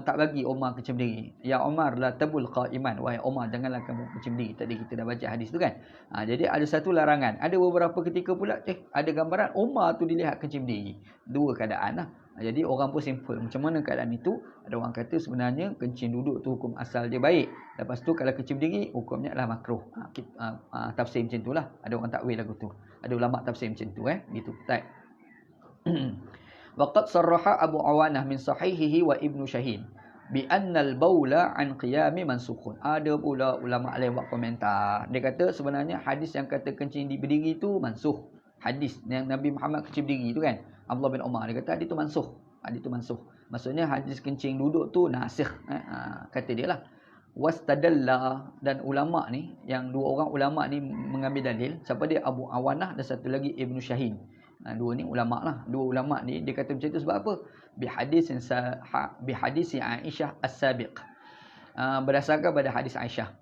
tak bagi Umar kencing berdiri. Ya Umar la tabul qa'iman. Wahai Umar, janganlah kamu kencing berdiri. Tadi kita dah baca hadis tu kan. Jadi ada satu larangan. Ada beberapa ketika pula ada gambaran Umar tu dilihat kencing berdiri. Dua keadaan lah. Jadi orang pun simple. Macam mana keadaan itu? Ada orang kata sebenarnya kencing duduk tu hukum asal dia baik. Lepas tu kalau kencing berdiri hukumnya adalah makruh. Tafsir macam tu lah. Ada orang takwil lagu tu. Ada ulama tafsir macam tu gitu. Baik. Waqad sarraha Abu Awanah min sahihihi wa Ibnu Syahin bi annal baula an qiyami mansukhun. Ada pula ulama lain buat komentar. Dia kata sebenarnya hadis yang kata kencing di berdiri itu mansuh. Hadis yang Nabi Muhammad kencing berdiri tu kan, Abdullah bin Umar, dia kata hadis tu mansuh. Hadis tu mansuh. Maksudnya hadis kencing duduk tu nasikh. Kata dia lah. Wastadalla, dan ulama ni, yang dua orang ulama ni mengambil dalil. Siapa dia? Abu Awanah dan satu lagi Ibnu Syahin. Dua ni ulama lah. Dua ulama ni dia kata macam tu sebab apa? Bihadisi Aisyah as-sabiq. Berdasarkan pada hadis Aisyah.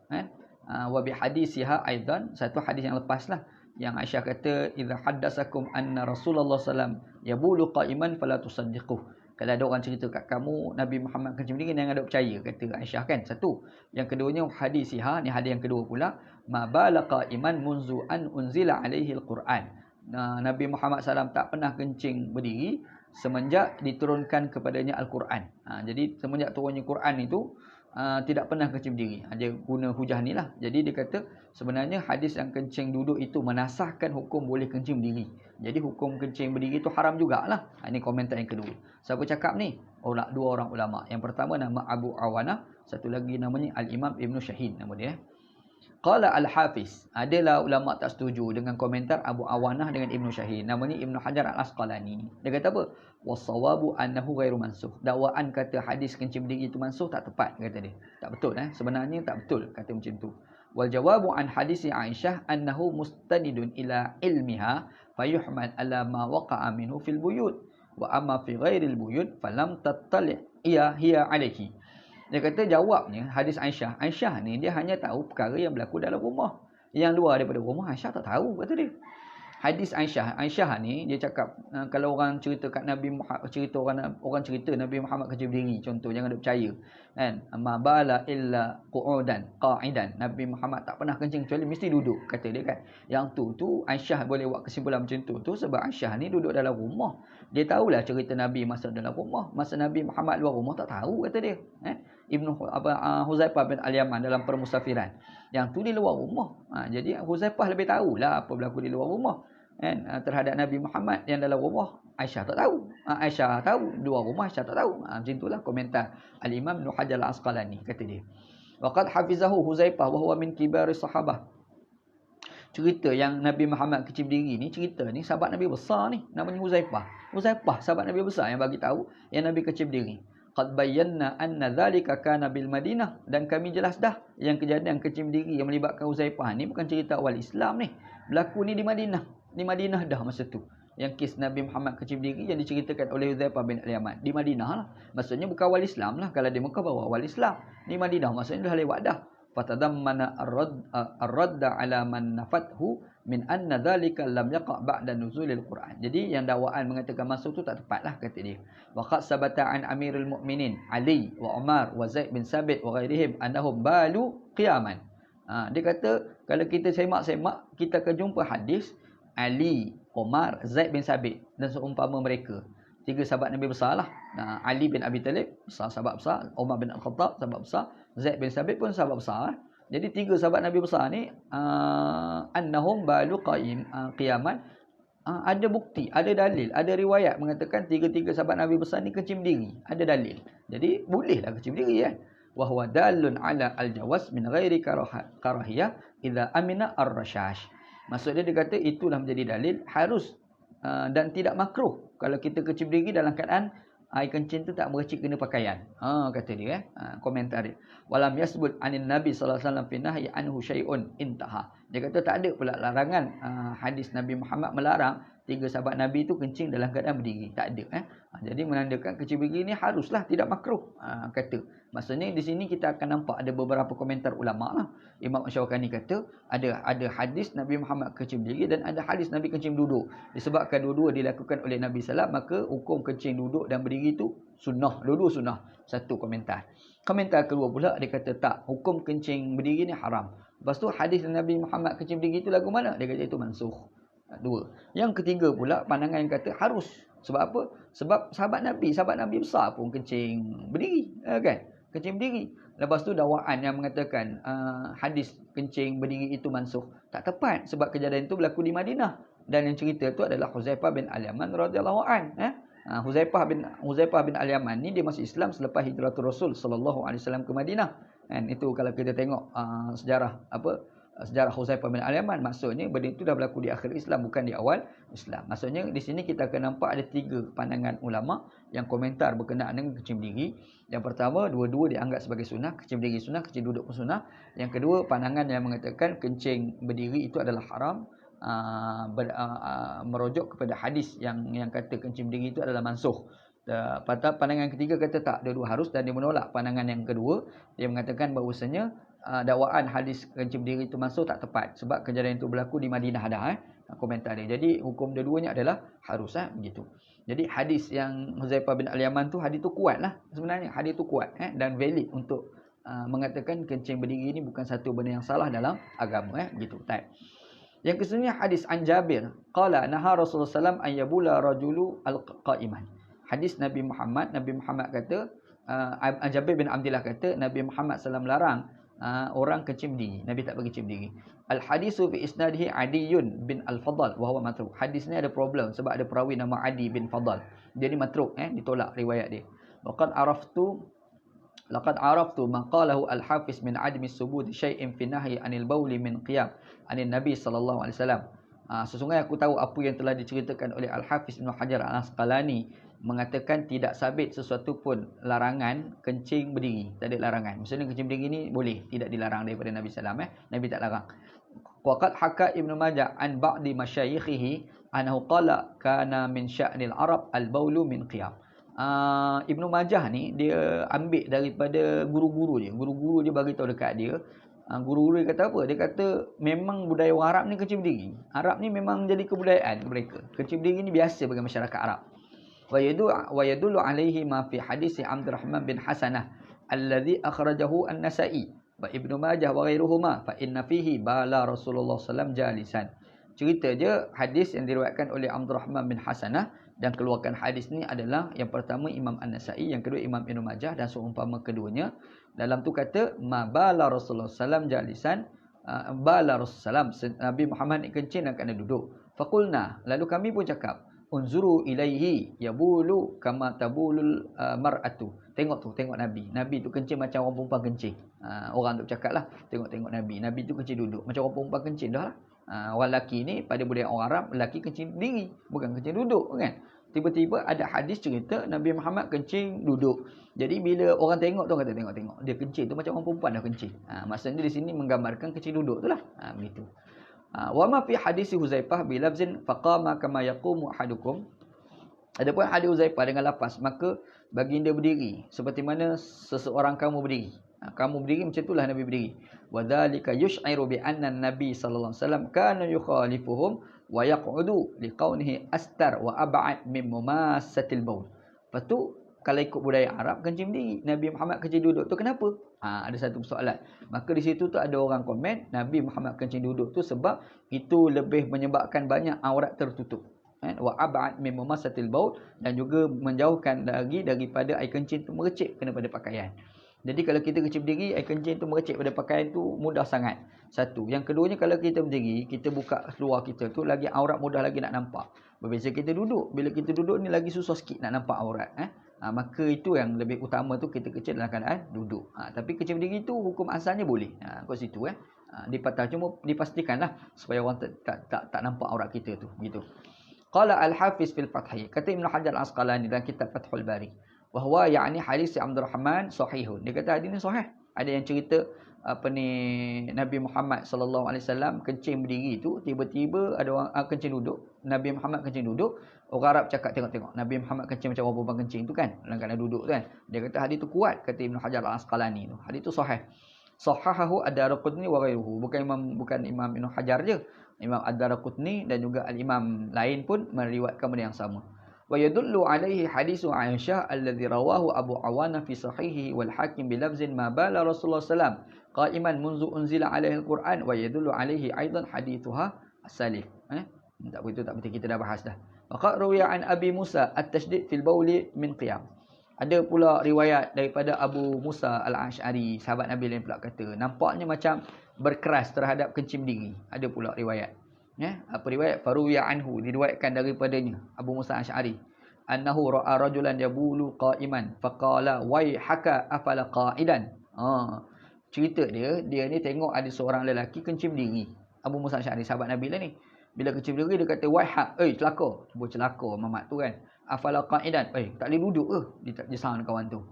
Wa bihadisiha aidan, satu hadis yang lepas lah. Yang Aisyah kata, idza haddasakum anna Rasulullah sallam yabulu qa'iman fala tusaddiquh. Kalau ada orang cerita kat kamu Nabi Muhammad kencing berdiri, jangan ada percaya, kata Aisyah kan. Satu. Yang keduanya hadisiha, ni hadis yang kedua pula, ma bala qa'iman munzu an unzila alaihi al-Quran. Nabi Muhammad SAW tak pernah kencing berdiri semenjak diturunkan kepadanya Al-Quran. Jadi semenjak turunnya Quran itu tidak pernah kencing berdiri. Dia guna hujah ni lah. Jadi dia kata sebenarnya hadis yang kencing duduk itu menasahkan hukum boleh kencing berdiri. Jadi hukum kencing berdiri itu haram jugalah. Ini komentar yang kedua. Siapa cakap ni? Dua orang ulama. Yang pertama nama Abu Awanah, satu lagi namanya Al-Imam Ibnu Syahin nama dia. Qala Al-Hafiz, adalah ulama tak setuju dengan komentar Abu Awanah dengan Ibnu Syahin. Namanya Ibnu Hajar Al-Asqalani. Dia kata apa? Was-sawabu annahu ghairu mansukh. Dakwaan kata hadis kencing berdiri itu mansuh tak tepat, kata dia. Tak betul sebenarnya tak betul kata macam tu. Wal jawabu an hadisi Aisyah annahu mustanidun ila ilmiha fayuhmal ala ma waqa'a minhu fil buyut wa amma fi ghairil buyut falam tattali' hiya alaihi. Dia kata jawabnya hadis Aisyah. Aisyah ni dia hanya tahu perkara yang berlaku dalam rumah. Yang luar daripada rumah Aisyah tak tahu, kata dia. Hadis Aisyah ni dia cakap kalau orang cerita kat Nabi Muhammad, orang cerita Nabi Muhammad kencing berdiri, contoh, jangan ada percaya. Kan? Ma bala illa qu'udan qa'idan. Nabi Muhammad tak pernah kencing kecuali mesti duduk, kata dia kan. Yang tu Aisyah boleh buat kesimpulan macam tu sebab Aisyah ni duduk dalam rumah. Dia tahulah cerita Nabi masa dalam rumah. Masa Nabi Muhammad luar rumah tak tahu, kata dia. Huzaifah bin Al-Yaman dalam permusafiran. Yang tu di luar rumah. Jadi Huzaifah lebih tahulah apa berlaku di luar rumah. Terhadap Nabi Muhammad yang dalam rumah, Aisyah tak tahu. Aisyah tahu, di luar rumah Aisyah tak tahu. Macam itulah komentar Al-Imam Ibnu Hajar Al-Asqalani, kata dia. Waqad hafizahu Huzaifah wa huwa min kibari sahabah. Cerita yang Nabi Muhammad kencing berdiri ni, cerita ni sahabat Nabi besar ni, namanya Huzaifah. Huzaifah sahabat Nabi besar yang bagi tahu yang Nabi kencing berdiri. Qad bayyana anna dhalika kana bil Madinah, dan kami jelas dah yang kejadian kencing berdiri yang melibatkan Huzaifah ni bukan cerita awal Islam ni. Berlaku ni di Madinah. Di Madinah dah masa tu. Yang kes Nabi Muhammad kencing berdiri yang diceritakan oleh Huzaifah bin Al-Yaman. Di Madinah lah. Maksudnya bukan awal Islam lah. Kalau di Mekah baru awal Islam. Di Madinah maksudnya dah lewat dah. Fatadammana ar-radda ala man nafathu min anna dhalika lam yaqa' ba'da nuzulil Quran. Jadi yang dakwaan mengatakan masuk tu tak tepat lah, kata dia. Waqad sabata an Amirul Mukminin Ali wa Umar wa Zaid bin Sabit wa ghairihim annahum balu qiyaman. Dia kata kalau kita semak-semak kita akan jumpa hadis Ali, Umar, Zaid bin Sabit dan seumpama mereka. Tiga sahabat Nabi besar lah. Ali bin Abi Talib, sahabat besar. Umar bin Al-Khattab, sahabat besar. Zaid bin Sabit pun sahabat besar. Jadi 3 sahabat Nabi besar ni annahum balu qiyaman, ada bukti, ada dalil, ada riwayat mengatakan 3 sahabat Nabi besar ni kencing berdiri, ada dalil. Jadi bolehlah kencing berdiri kan. Wa huwa dalun ala al-jawaz min ghairi karahiyah idza amina ar-rashash. Maksudnya dia kata itulah menjadi dalil harus dan tidak makruh kalau kita kencing berdiri dalam keadaan air kencing tu tak meracik kena pakaian. Kata dia komentar dia. Walam yasbut anin Nabi sallallahu alaihi wasallam fi nahyi anhu syai'un intaha. Dia kata tak ada pula larangan hadis Nabi Muhammad melarang 3 sahabat Nabi tu kencing dalam keadaan berdiri. Tak ada. Jadi menandakan kencing berdiri ni haruslah, tidak makruh. Kata. Maksudnya di sini kita akan nampak ada beberapa komentar ulama lah. Imam Asy-Syaukani kata ada hadis Nabi Muhammad kencing berdiri dan ada hadis Nabi kencing duduk. Disebabkan dua-dua dilakukan oleh Nabi sallallahu, maka hukum kencing duduk dan berdiri tu sunnah. Dua-dua sunnah. Satu komentar. Komentar kedua pula dia kata tak, hukum kencing berdiri ni haram. Lepas tu hadis Nabi Muhammad kencing berdiri tu lagu mana? Dia kata itu mansukh. Dua. Yang ketiga pula pandangan yang kata harus. Sebab apa? Sebab sahabat Nabi besar pun kencing berdiri, kan? Kencing berdiri. Lepas tu dakwaan yang mengatakan hadis kencing berdiri itu mansukh tak tepat sebab kejadian itu berlaku di Madinah dan yang cerita tu adalah Huzaifah bin Al-Yaman radhiyallahu an. Huzaifah bin Al-Yaman ni dia masuk Islam selepas hijratul Rasul sallallahu alaihi wasallam ke Madinah. Kan itu kalau kita tengok sejarah Huzaifah bin Al-Yaman, maksudnya benda itu dah berlaku di akhir Islam, bukan di awal Islam. Maksudnya di sini kita akan nampak ada 3 pandangan ulama yang komentar berkenaan dengan kencing berdiri. Yang pertama, dua-dua dianggap sebagai sunnah, kencing berdiri sunnah, kencing duduk pun sunnah. Yang kedua, pandangan yang mengatakan kencing berdiri itu adalah haram, merujuk kepada hadis yang kata kencing berdiri itu adalah mansukh. Pandangan ketiga kata tak, dua-dua harus, dan dia menolak pandangan yang kedua. Dia mengatakan bahawasanya dakwaan hadis kencing berdiri itu mansukh tak tepat sebab kejadian itu berlaku di Madinah dah. Komentar dia. Jadi hukum dua-duanya adalah harus begitu. Jadi hadis yang Huzaifah bin Al-Yaman tu, hadis tu kuatlah sebenarnya. Hadis tu kuat dan valid untuk mengatakan kencing berdiri ini bukan satu benda yang salah dalam agama gitu. Yang kesemuanya hadis an Jabir qala naha Rasulullah sallam an yabula rajulu al-qa'iman. Hadis Nabi Muhammad kata Jabir bin Abdullah kata Nabi Muhammad sallam larang orang kencing berdiri. Nabi tak bagi kencing berdiri. Al-hadisu fi isnadihi Adiyun bin Al-Fadal wa huwa matruk. Hadis ni ada problem sebab ada perawi nama Adi bin Fadal. Jadi matruk, ditolak riwayat dia. Laqad araftu ma qalahu al-Hafiz min admi subut syai'in fi nahyi anil bauli min qiyam anin Nabi sallallahu alaihi wasallam. Sesungguhnya aku tahu apa yang telah diceritakan oleh Al-Hafiz Ibn Hajar Al-Asqalani mengatakan tidak sabit sesuatu pun larangan kencing berdiri. Tak ada larangan. Maksudnya kencing berdiri ni boleh, tidak dilarang daripada Nabi sallallahu alaihi wasallam. Nabi tak larang. Waqad haka Ibnu Majah an ba'di masyayikhihi annahu qala kana min sya'nil Arab al-baulu min qiyam. Ibnu Majah ni dia ambil daripada guru-guru dia. Guru-guru dia bagi tahu dekat dia. Guru-guru dia kata apa? Dia kata memang budaya orang Arab ni kencing berdiri. Arab ni memang jadi kebudayaan mereka. Kencing berdiri ni biasa bagi masyarakat Arab. Wa yadullu alaihi ma fi hadis Abdurrahman bin Hasanah alladhi akhrajahu An-Nasa'i wa Ibnu Majah wa ghairuhuma fa inna fihi bala Rasulullah sallam jalisan. Cerita je hadis yang diriwayatkan oleh Abdurrahman bin Hasanah dan keluarkan hadis ni adalah yang pertama Imam An-Nasa'i, yang kedua Imam Ibnu Majah dan seumpama keduanya. Dalam tu kata ma bala Rasulullah sallam jalisan, bala Rasulullah sallam, Nabi Muhammad ni kencing dan kena duduk. Faqulna, lalu kami pun cakap unzuru ilaihi yabulu kama tabulul mar'atu. Tengok Nabi tu kencing macam orang perempuan kencing. Orang tu cakap lah, tengok Nabi tu kencing duduk macam orang perempuan kencing dah lah. Orang lelaki ni pada budaya orang Arab, lelaki kencing berdiri, bukan kencing duduk kan. Tiba-tiba ada hadis cerita Nabi Muhammad kencing duduk. Jadi bila orang tengok tu kata tengok dia kencing tu macam orang perempuan dah kencing. Maksudnya di sini menggambarkan kencing duduk tu lah. Begitu. Wa ma fi hadis Huzaifah bi lafzin faqama kama yaqumu ahadukum. Adapun hadis Huzaifah dengan lafaz maka baginda berdiri seperti mana seseorang kamu berdiri. Kamu berdiri macam itulah Nabi berdiri. Wa dzalika yush'iru bi anna Nabi sallallahu alaihi wasallam kana yukhalifuhum wa yaq'udu liqaunihi astar wa ab'ad min mumassatil baul. Lepas tu kalau ikut budaya Arab kencing berdiri, Nabi Muhammad kencing duduk tu kenapa? Ada satu persoalan. Maka di situ tu ada orang komen Nabi Muhammad kencing duduk tu sebab itu lebih menyebabkan banyak aurat tertutup. Wa ab'ad min mumassatil baul, dan juga menjauhkan lagi daripada air kencing tu merecip kena pada pakaian. Jadi kalau kita kecil berdiri, air kencing tu merecik pada pakaian tu mudah sangat. Satu. Yang keduanya, kalau kita berdiri, kita buka seluar kita tu, lagi aurat mudah lagi nak nampak. Berbeza kita duduk. Bila kita duduk ni lagi susah sikit nak nampak aurat. Maka itu yang lebih utama tu, kita kecil dalam keadaan duduk. Tapi kecil berdiri tu hukum asalnya boleh. Kat situ. Dipatah. Cuma dipastikanlah supaya orang tak nampak aurat kita tu. Begitu. Qala Al-Hafiz fil Fathi. Kata Ibn Hajar Al-Asqalani dalam kitab Fathul Bari. Wahwa ya'ni hadis Abdul Rahman sahihun. Dia kata hadis ni sahih. Ada yang cerita Nabi Muhammad sallallahu alaihi wasallam kencing berdiri tu, tiba-tiba ada orang kencing duduk. Nabi Muhammad kencing duduk, orang Arab cakap tengok Nabi Muhammad kencing macam orang perempuan kencing tu kan, dalam keadaan duduk tu kan. Dia kata hadis tu kuat, kata Ibn Hajar Al-Asqalani tu. Hadis tu sahih. Sahahahu Ad-Darqutni wa ghairuhu. Bukan Imam Ibn Hajar je. Imam Ad-Darqutni dan juga al-imam lain pun meriwayatkan benda yang sama. Wa yadullu alaihi hadisu Aisyah alladhi rawahu Abu Awana fi sahihi wal Hakim bilafzin ma bala Rasulullah sallam qa'iman munzu unzila alaihi al-Quran wa yadullu alaihi aidan hadithuha as-salif. Tak begitu, tak betul, kita dah bahas dah. Wa qad ruwiya an Abi Musa at-tashdid fil bauli min qiyam. Ada pula riwayat daripada Abu Musa al-Ash'ari, sahabat Nabi lain pula kata, nampaknya macam berkeras terhadap kencing berdiri. Ada pula riwayat. Apa riwayat? Faruwiya anhu, diriwayatkan daripadanya Abu Musa al-Ash'ari, annahu ra'a rajulan yabulu qa'iman faqala waihaka afala qa'idan. Cerita dia ni tengok ada seorang lelaki kencing berdiri. Abu Musa al-Ash'ari, sahabat Nabi lah ni. Bila kencing berdiri dia kata waihak, celaka. Cuba celaka mamat tu kan. Afala qa'idan, tak boleh duduk ke? Dia sahang kawan tu.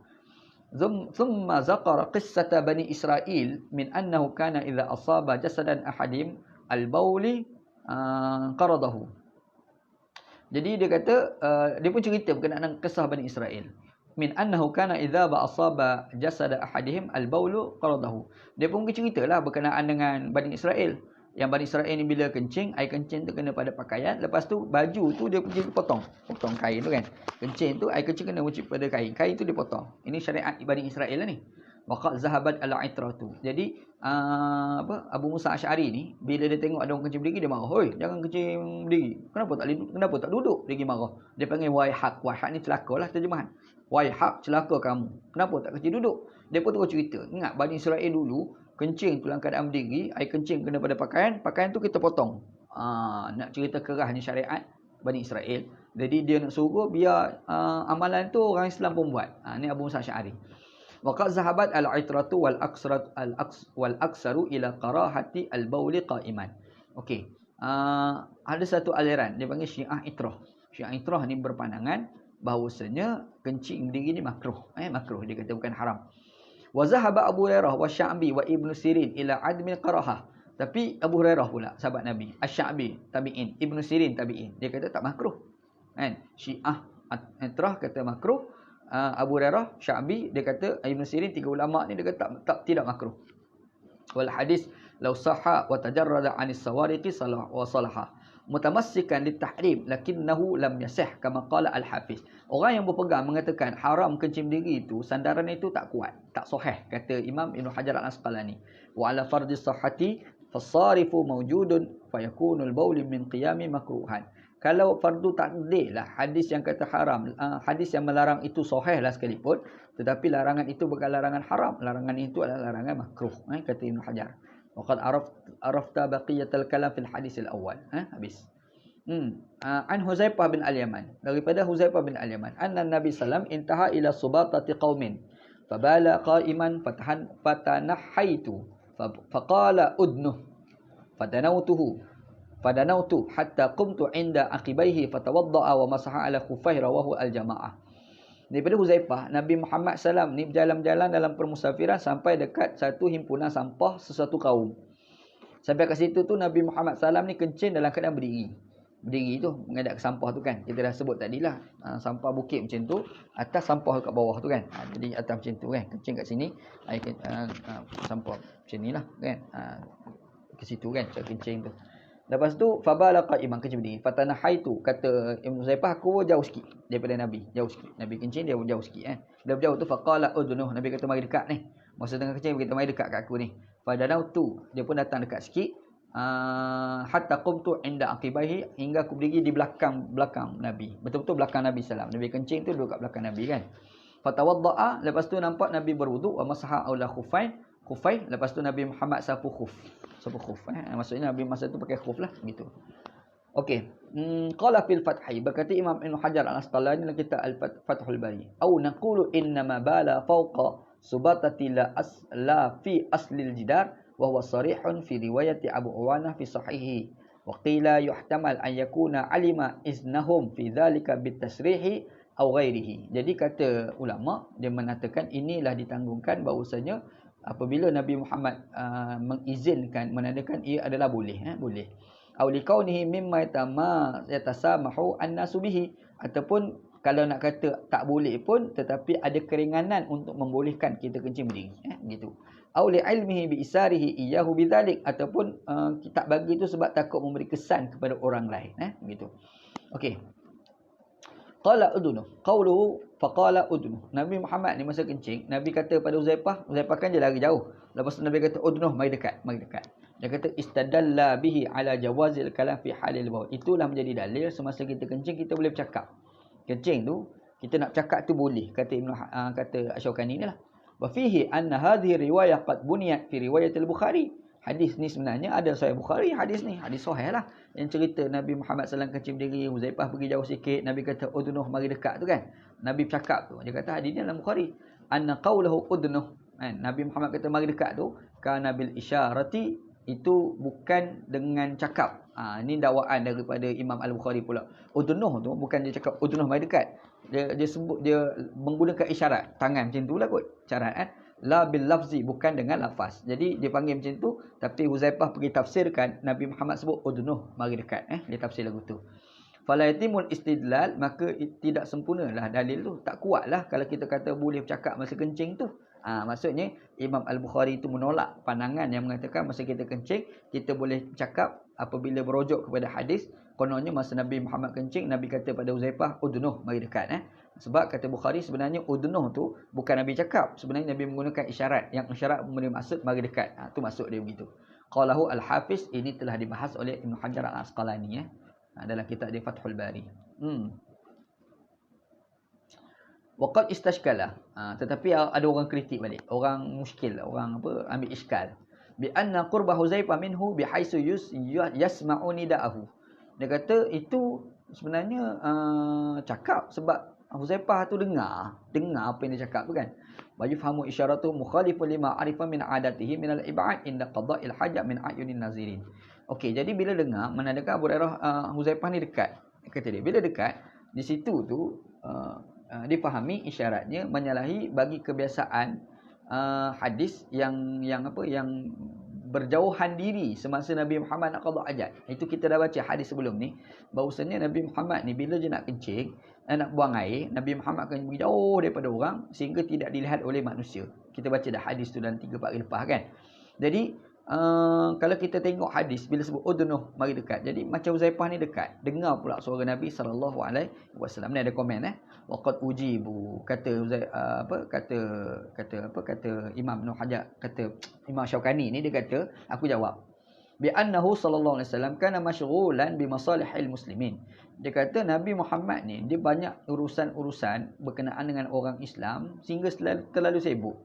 Thumma zaqara qissata Bani Israel min annahu kana idza asaba jasadan ahadim al-bauli qaradahu. Jadi dia kata, dia pun cerita berkenaan dengan kisah Bani Israel. Min annahu kana idza asaba jasada ahadihim al-baulu qaradahu. Dia pun ceritalah berkenaan dengan Bani Israel. Yang Bani Israel ni bila kencing, air kencing tu kena pada pakaian, lepas tu baju tu dia pergi potong kain tu kan. Kencing tu, air kencing kena mencip pada kain. Kain tu dipotong. Ini syariat Bani Israel lah ni. Waqad zahabat al-itratu. Jadi Abu Musa Asy'ari ni bila dia tengok ada orang kencing berdiri, dia marah. "Hoi, jangan kencing berdiri. Kenapa tak duduk?" Dia pergi marah. Dia panggil waihak. Waihak ni celakalah terjemahan. Waihak, celaka kamu. Kenapa tak kencing duduk? Dia pun terus cerita. Ingat Bani Israel dulu kencing tu dalam keadaan berdiri, air kencing kena pada pakaian tu kita potong. Nak cerita kerahnya syariat Bani Israel. Jadi dia nak suruh biar amalan tu orang Islam pun buat. Ni Abu Musa Asy'ari. Waqad zahabat al-itratu wal aksaru ila qarahati al-bauli qa'iman. Okey. Ada satu aliran dia panggil Syiah Itrah. Syiah Itrah ni berpandangan bahawasanya kencing berdiri ni makruh. Makruh, dia kata bukan haram. Wa zahaba Abu Hurairah wa Sya'bi wa Ibnu Sirin ila admi qarahah. Tapi Abu Hurairah pula sahabat Nabi, Asy-Sya'bi tabi'in, Ibnu Sirin tabi'in, dia kata tak makruh. Kan? Syiah Itrah kata makruh. Abu Hurairah, Sya'bi, dia kata, Ibn Sirin, tiga ulama ni dia kata tidak makruh. Wal hadis law sahha wa tajarrada 'anis sawariqi wa salaha mutamassikan litahrim lakinnahu lam yasih kama qala al-Hafiz. Orang yang berpegang mengatakan haram kencing berdiri itu sandaran itu tak kuat, tak sahih, kata Imam Ibn Hajar Al-Asqalani. Wa ala fardhi sahhati fasarifu mawjudun fayakunul bauli min qiyami makruhan. Kalau fardu takdir lah hadis yang kata haram, hadis yang melarang itu sahih lah sekalipun, tetapi larangan itu bukan larangan haram, larangan itu adalah larangan makruh, kata Ibn Hajar. Waqad arafta baqiyatal kalam fil hadis al-awwal. Habis. An Huzaifah bin Al-Yaman, daripada Huzaifah bin Al-Yaman, anna Nabi sallam intaha ila subatati qaumin fabala qa'iman fatanahaitu faqala udnuh fadanautu hatta qumtu inda aqibaihi fatawadda'a wa masaha ala khuffaihi rawahu al-jamaah. Daripada Huzaifah, Nabi Muhammad SAW ni berjalan-jalan dalam permusafiran sampai dekat satu himpunan sampah sesuatu kaum. Sampai kat situ tu Nabi Muhammad SAW ni kencing dalam keadaan berdiri. Berdiri tu menghadap ke sampah tu kan. Kita dah sebut tadilah, sampah bukit macam tu, atas sampah kat bawah tu kan. Jadi atas macam tu kan, kencing kat sini, sampah macam ni lah kan. Ke situ kan, cara kencing tu. Lepas tu fabala qa'iman, kencing berdiri. Fatanahaitu, kata Ibn Huzaifah, aku jauh sikit daripada Nabi, jauh sikit. Nabi kencing dia jauh sikit kan. Dia jauh tu faqala udnuh, Nabi kata mari dekat ni. Masa tengah kencing dia kata mari dekat kat aku ni. Fadanautu, dia pun datang dekat sikit. Hatta qumtu inda aqibaihi, hingga aku berdiri di belakang Nabi. Betul-betul belakang Nabi sallam. Nabi kencing tu duduk kat belakang Nabi kan. Fatawadda'a, lepas tu nampak Nabi berwuduk, wa masaha aula khufai, lepas tu Nabi Muhammad sapu khuf. Maksudnya Nabi masa tu pakai khuf lah gitu. Okey. Qala fil Fathi, berkata Imam Ibn Hajar Al-Asqalani dalam kitab Al-Fathul Bari, au naqulu innama bala fawqa subatati la fi aslil jidar wa huwa sarihun fi riwayati Abu Uwanah fi sahihi. Wa qila yuhtamal an yakuna alima iznahum fi dhalika bitasrihi aw ghairihi. Jadi kata ulama, dia mengatakan inilah ditanggungkan bahawasanya apabila Nabi Muhammad mengizinkan, menandakan ia adalah boleh, boleh. Aw liqaunihi mimma yatasamahu an-nasu bihi, ataupun kalau nak kata tak boleh pun tetapi ada keringanan untuk membolehkan kita kencing berdiri, gitu. Aw li ilmihi bi isarihi iyyahu bidzalik, ataupun kita bagi itu sebab takut memberi kesan kepada orang lain, gitu. Okey. Qala udunu, qawluhu faqala udunu. Nabi Muhammad ni masa kencing, Nabi kata pada Huzaifah kan dia lari jauh. Lepas tu Nabi kata udunu, mari dekat. Dia kata istadalla bihi ala jawazil kalam fi halil baul. Itulah menjadi dalil semasa kita kencing kita boleh bercakap. Kencing tu kita nak bercakap tu boleh, kata Asy-Syaukani ni lah. Wa fihi anna hadhihi riwayah qad buniyat fi riwayat al-Bukhari. Hadis ni sebenarnya ada Sahih Bukhari, hadis sahih lah. Yang cerita Nabi Muhammad SAW kencing berdiri, Huzaifah pergi jauh sikit, Nabi kata udnuh, mari dekat tu kan. Nabi bercakap tu. Dia kata hadis ni dalam Bukhari. Anna qawlahu udnuh. Nabi Muhammad kata mari dekat tu, kana bil isyarati, itu bukan dengan cakap. Ini dakwaan daripada Imam Al-Bukhari pula. Udnuh tu bukan dia cakap udnuh mari dekat. Dia sebut, dia menggunakan isyarat tangan macam tu lah kot. Isyarat la bil lafzi, bukan dengan lafaz. Jadi dia panggil macam tu, tapi Huzaifah pergi tafsirkan, Nabi Muhammad sebut udnuh, mari dekat. Dia tafsir lagu tu. Fala yatimul istidlal, maka tidak sempurnalah dalil tu. Tak kuatlah kalau kita kata boleh bercakap masa kencing tu. Maksudnya Imam Al-Bukhari itu menolak pandangan yang mengatakan masa kita kencing kita boleh bercakap apabila berujuk kepada hadis. Kononnya masa Nabi Muhammad kencing, Nabi kata pada Huzaifah udnuh, mari dekat. Sebab kata Bukhari sebenarnya udnuh tu bukan Nabi cakap, sebenarnya Nabi menggunakan isyarat, yang isyarat memberi maksud mari dekat. Tu maksud dia begitu. Qalahu Al-Hafiz, ini telah dibahas oleh Ibn Hajar Al-Asqalani dalam kitab dia Fathul Bari. Waqad istashkala, tetapi ada orang kritik balik, orang muskil, orang ambil iskal. Bi anna qurba Huzaifah minhu bihaisu yasma'u nida'ahu. Dia kata itu sebenarnya cakap sebab Huzaifah tu dengar apa yang dia cakap tu kan. Wa yufhamu isyaratu mukhalifun lima arifa min adatihi min al-ib'ad inda qada'il hajat min ayunin nazirin. Okey, jadi bila dengar menandakan Abu Hurairah Huzaifah ni dekat. Kata dia bila dekat di situ tu difahami isyaratnya menyalahi bagi kebiasaan hadis yang berjauhan diri semasa Nabi Muhammad nak qada hajat. Itu kita dah baca hadis sebelum ni, bahawasanya Nabi Muhammad ni bila dia nak kencing, nak buang air, Nabi Muhammad akan pergi jauh daripada orang sehingga tidak dilihat oleh manusia. Kita baca dah hadis tu dalam 3-4 hari lepas kan. Jadi kalau kita tengok hadis bila sebut udnuh, mari dekat. Jadi macam Huzaifah ni dekat, dengar pula suara Nabi sallallahu alaihi wasallam. Ni ada komen waqad ujibu, kata Imam Ibn Hajar, kata Imam Syaukani ni, dia kata aku jawab bi annahu sallallahu alaihi wasallam kana masyghulan bi masalihil muslimin. Dia kata Nabi Muhammad ni dia banyak urusan-urusan berkenaan dengan orang Islam sehingga terlalu sibuk.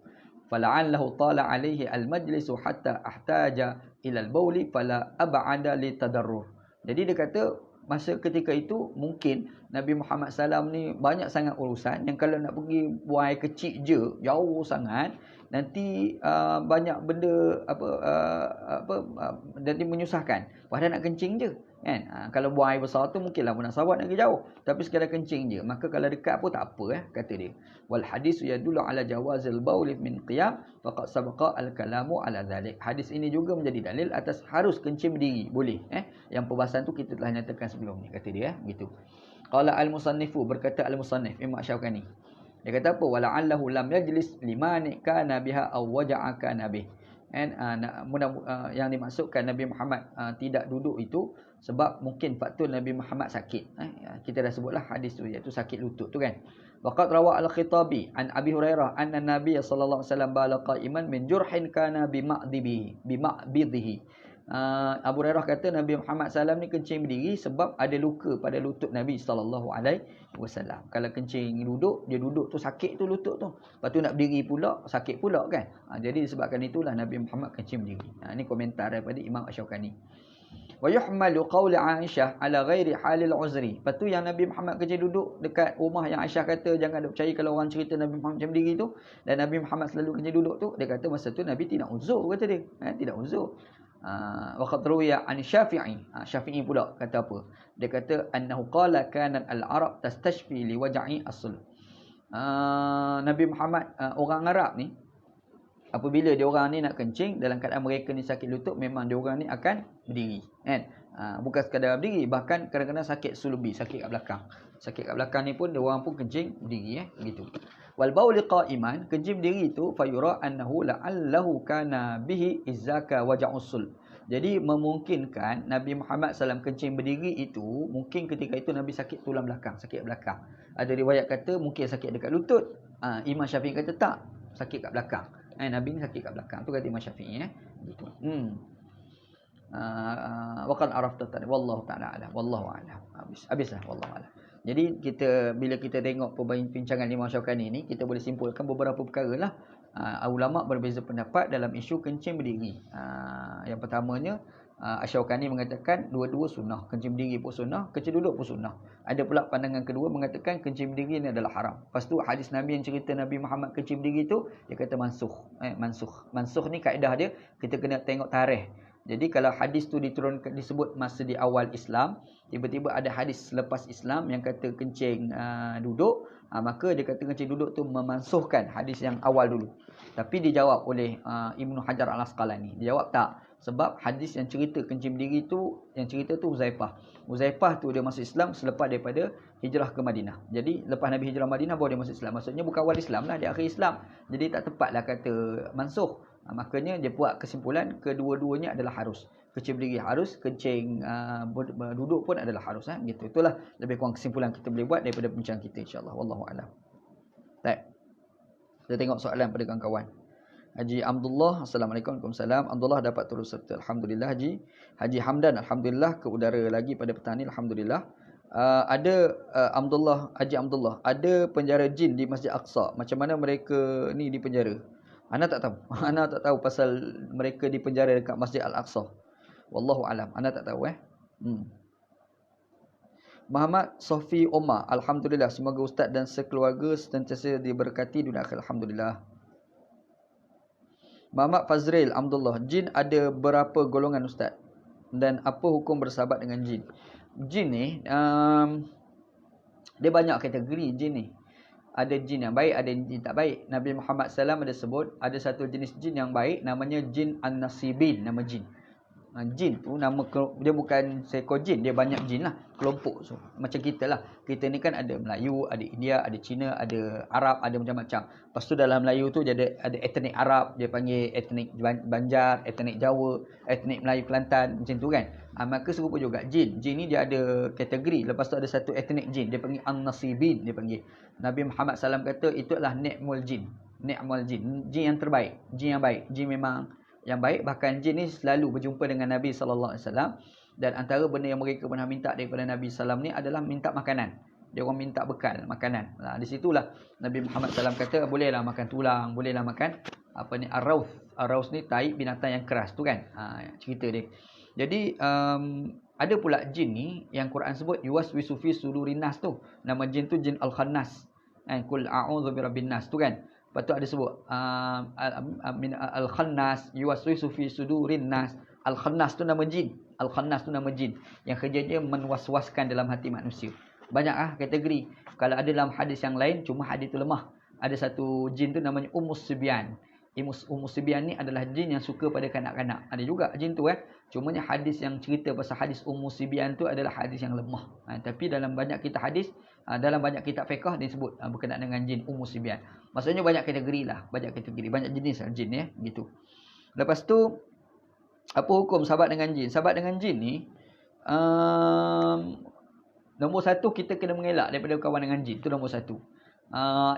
Fala'allahu tala alaihi al-majlisu hatta ahtaja ila al-bauli fala ab'ada li tadarrur. Jadi dia kata masa ketika itu mungkin Nabi Muhammad SAW ni banyak sangat urusan yang kalau nak pergi buang air kecil je jauh sangat, nanti banyak benda nanti menyusahkan. Padahal nak kencing je kan. Kalau buang air besar tu mungkinlah munasabah nak pergi jauh, tapi sekadar kencing je, maka kalau dekat pun tak apa kata dia. Wal hadis yadullu ala jawazil baul min qiyam faqad sabaqa al kalamu ala dhalik. Hadis ini juga menjadi dalil atas harus kencing berdiri boleh. Yang perbahasan tu kita telah nyatakan sebelum ni, kata dia gitu. Qala al-musannifu, berkata al-musannif Imam Syaukani, dia kata apa, wala'allahu lam yajlis liman kana biha aw waja'a kana bih. Yang dimaksudkan Nabi Muhammad tidak duduk itu sebab mungkin faktor Nabi Muhammad sakit. Kita dah sebutlah hadis tu, iaitu sakit lutut tu kan. Waqad rawa al-Khitabi an Abi Hurairah anna Nabiy sallallahu alaihi wasallam bala qa'iman min jurhin kana bima'dihi. Abu Hurairah kata Nabi Muhammad SAW ni kencing berdiri sebab ada luka pada lutut Nabi SAW. Kalau kencing duduk, dia duduk tu sakit tu lutut tu. Lepas tu nak berdiri pula, sakit pula kan. Jadi disebabkan itulah Nabi Muhammad kencing berdiri. Ini komentar daripada Imam Asy-Syaukani. Wa yuhmalu qaul Aisyah ala ghairi halil uzri. Lepas tu yang Nabi Muhammad kencing duduk dekat rumah yang Aisyah kata jangan duk percaya kalau orang cerita Nabi Muhammad kencing berdiri tu, dan Nabi Muhammad selalu kencing duduk tu, dia kata masa tu Nabi tidak uzur, kata dia. Tidak uzur. Wa qad ruwiya an Syafi'i. Syafi'i pula kata apa? Dia kata annahu qala kana al-arab tastashfi li waj'i asl. Nabi Muhammad, orang Arab ni apabila dia orang ni nak kencing dalam keadaan mereka ni sakit lutut, memang dia orang ni akan berdiri kan. Bukan sekadar berdiri, bahkan kadang-kadang sakit sulubi, sakit kat belakang. Sakit kat belakang ni pun dia orang pun kencing berdiri begitu. Wal bauli qa'iman, kencing berdiri tu fayura annahu la'allahu kana bihi izzaka waja'usul. Jadi memungkinkan Nabi Muhammad SAW kencing berdiri itu mungkin ketika itu Nabi sakit tulang belakang, sakit belakang. Ada riwayat kata mungkin sakit dekat lutut. Imam Syafi'i kata tak, sakit kat belakang. Nabi ni sakit kat belakang. Tu kata Imam Syafi'i gitu. Waqad arafta tadi wallahu taala alam. Wallahu alam. Habislah wallahu alam. Jadi bila kita tengok perbincangan Imam Syaukani ni, kita boleh simpulkan beberapa perkara lah. Ulama berbeza pendapat dalam isu kencing berdiri. Yang pertamanya, Asy-Syaukani mengatakan dua-dua sunnah. Kencing berdiri pun sunnah, kencing duduk pun sunnah. Ada pula pandangan kedua mengatakan kencing berdiri ni adalah haram. Lepas tu hadis Nabi yang cerita Nabi Muhammad kencing berdiri tu, dia kata mansukh. Mansukh ni kaedah dia, kita kena tengok tarikh. Jadi kalau hadis tu diturunkan, disebut masa di awal Islam, tiba-tiba ada hadis selepas Islam yang kata kencing duduk, maka dia kata kencing duduk tu memansuhkan hadis yang awal dulu. Tapi dijawab oleh Ibnu Hajar Al-Asqalani. Dia jawab tak. Sebab hadis yang cerita kencing berdiri tu, yang cerita tu Huzaifah. Huzaifah tu dia masuk Islam selepas daripada hijrah ke Madinah. Jadi lepas Nabi hijrah Madinah baru dia masuk Islam. Maksudnya bukan awal Islam lah, dia akhir Islam. Jadi tak tepatlah kata mansuh. Makanya dia buat kesimpulan kedua-duanya adalah harus. Kencing berdiri harus, kencing duduk pun adalah harus. Gitu. Itulah lebih kurang kesimpulan kita boleh buat daripada bincang kita, insya-Allah. Wallahu a'lam. Baik. Kita tengok soalan pada kawan-kawan. Haji Abdullah, Assalamualaikum. Waalaikumsalam. Abdullah dapat turut serta, alhamdulillah. Haji Hamdan, alhamdulillah, ke udara lagi pada petang ni, alhamdulillah. Haji Abdullah, ada penjara jin di Masjid Aqsa. Macam mana mereka ni dipenjara? Ana tak tahu. Ana tak tahu pasal mereka dipenjara dekat Masjid Al-Aqsa. Wallahu alam. Ana tak tahu Muhammad Sofi Omar, alhamdulillah, semoga ustaz dan sekeluarga sentiasa diberkati dunia akhirat, alhamdulillah. Muhammad Fazril Abdullah, jin ada berapa golongan ustaz? Dan apa hukum bersahabat dengan jin? Jin ni dia banyak kategori jin ni. Ada jin yang baik, ada jin tak baik. Nabi Muhammad SAW ada sebut ada satu jenis jin yang baik, namanya jin An-Nasibin, nama jin. Jin tu nama dia bukan seekor jin, dia banyak jin lah, kelompok. So, macam kita lah. Kita ni kan ada Melayu, ada India, ada Cina, ada Arab, ada macam-macam. Lepas tu dalam Melayu tu dia ada etnik Arab, dia panggil etnik Banjar, etnik Jawa, etnik Melayu Kelantan, macam tu kan. Maka serupa juga jin. Jin ni dia ada kategori. Lepas tu ada satu etnik jin, dia panggil An-Nasibin, dia panggil. Nabi Muhammad SAW kata itu adalah ni'mul jin. Ni'mul jin, jin yang terbaik, jin yang baik. Jin memang yang baik. Bahkan jin ni selalu berjumpa dengan Nabi SAW. Dan antara benda yang mereka pernah minta daripada Nabi SAW ni adalah minta makanan. Dia orang minta bekal, makanan. Di situlah Nabi Muhammad SAW kata bolehlah makan tulang, bolehlah makan ar-raus. Ar-raus ni tai binatang yang keras tu kan. Cerita dia. Jadi ada pula jin ni yang Quran sebut yuwaswisu fi sudurin nas tu. Nama jin tu jin al-khannas. Qul a'udzu birabbin nas tu kan. Lepas tu ada sebut al-khannas yuwaswisu fi sudurin nas. Al-khannas tu nama jin. Al-khannas tu nama jin yang kerjanya menwaswaskan dalam hati manusia. Banyak kategori. Kalau ada dalam hadis yang lain, cuma hadis tu lemah. Ada satu jin tu namanya Ummus Sibyan. Ummus Sibyan ni adalah jin yang suka pada kanak-kanak. Ada juga jin tu Cumanya hadis yang cerita pasal hadis Ummus Sibyan tu adalah hadis yang lemah. Tapi dalam banyak kitab hadis, dalam banyak kitab fiqh disebut berkenaan dengan jin Ummus Sibyan. Maksudnya banyak kategori lah, banyak kategori, banyak jenis jin gitu. Lepas tu apa hukum sahabat dengan jin? Sahabat dengan jin ni nombor satu, kita kena mengelak daripada kawan dengan jin. Itu nombor satu.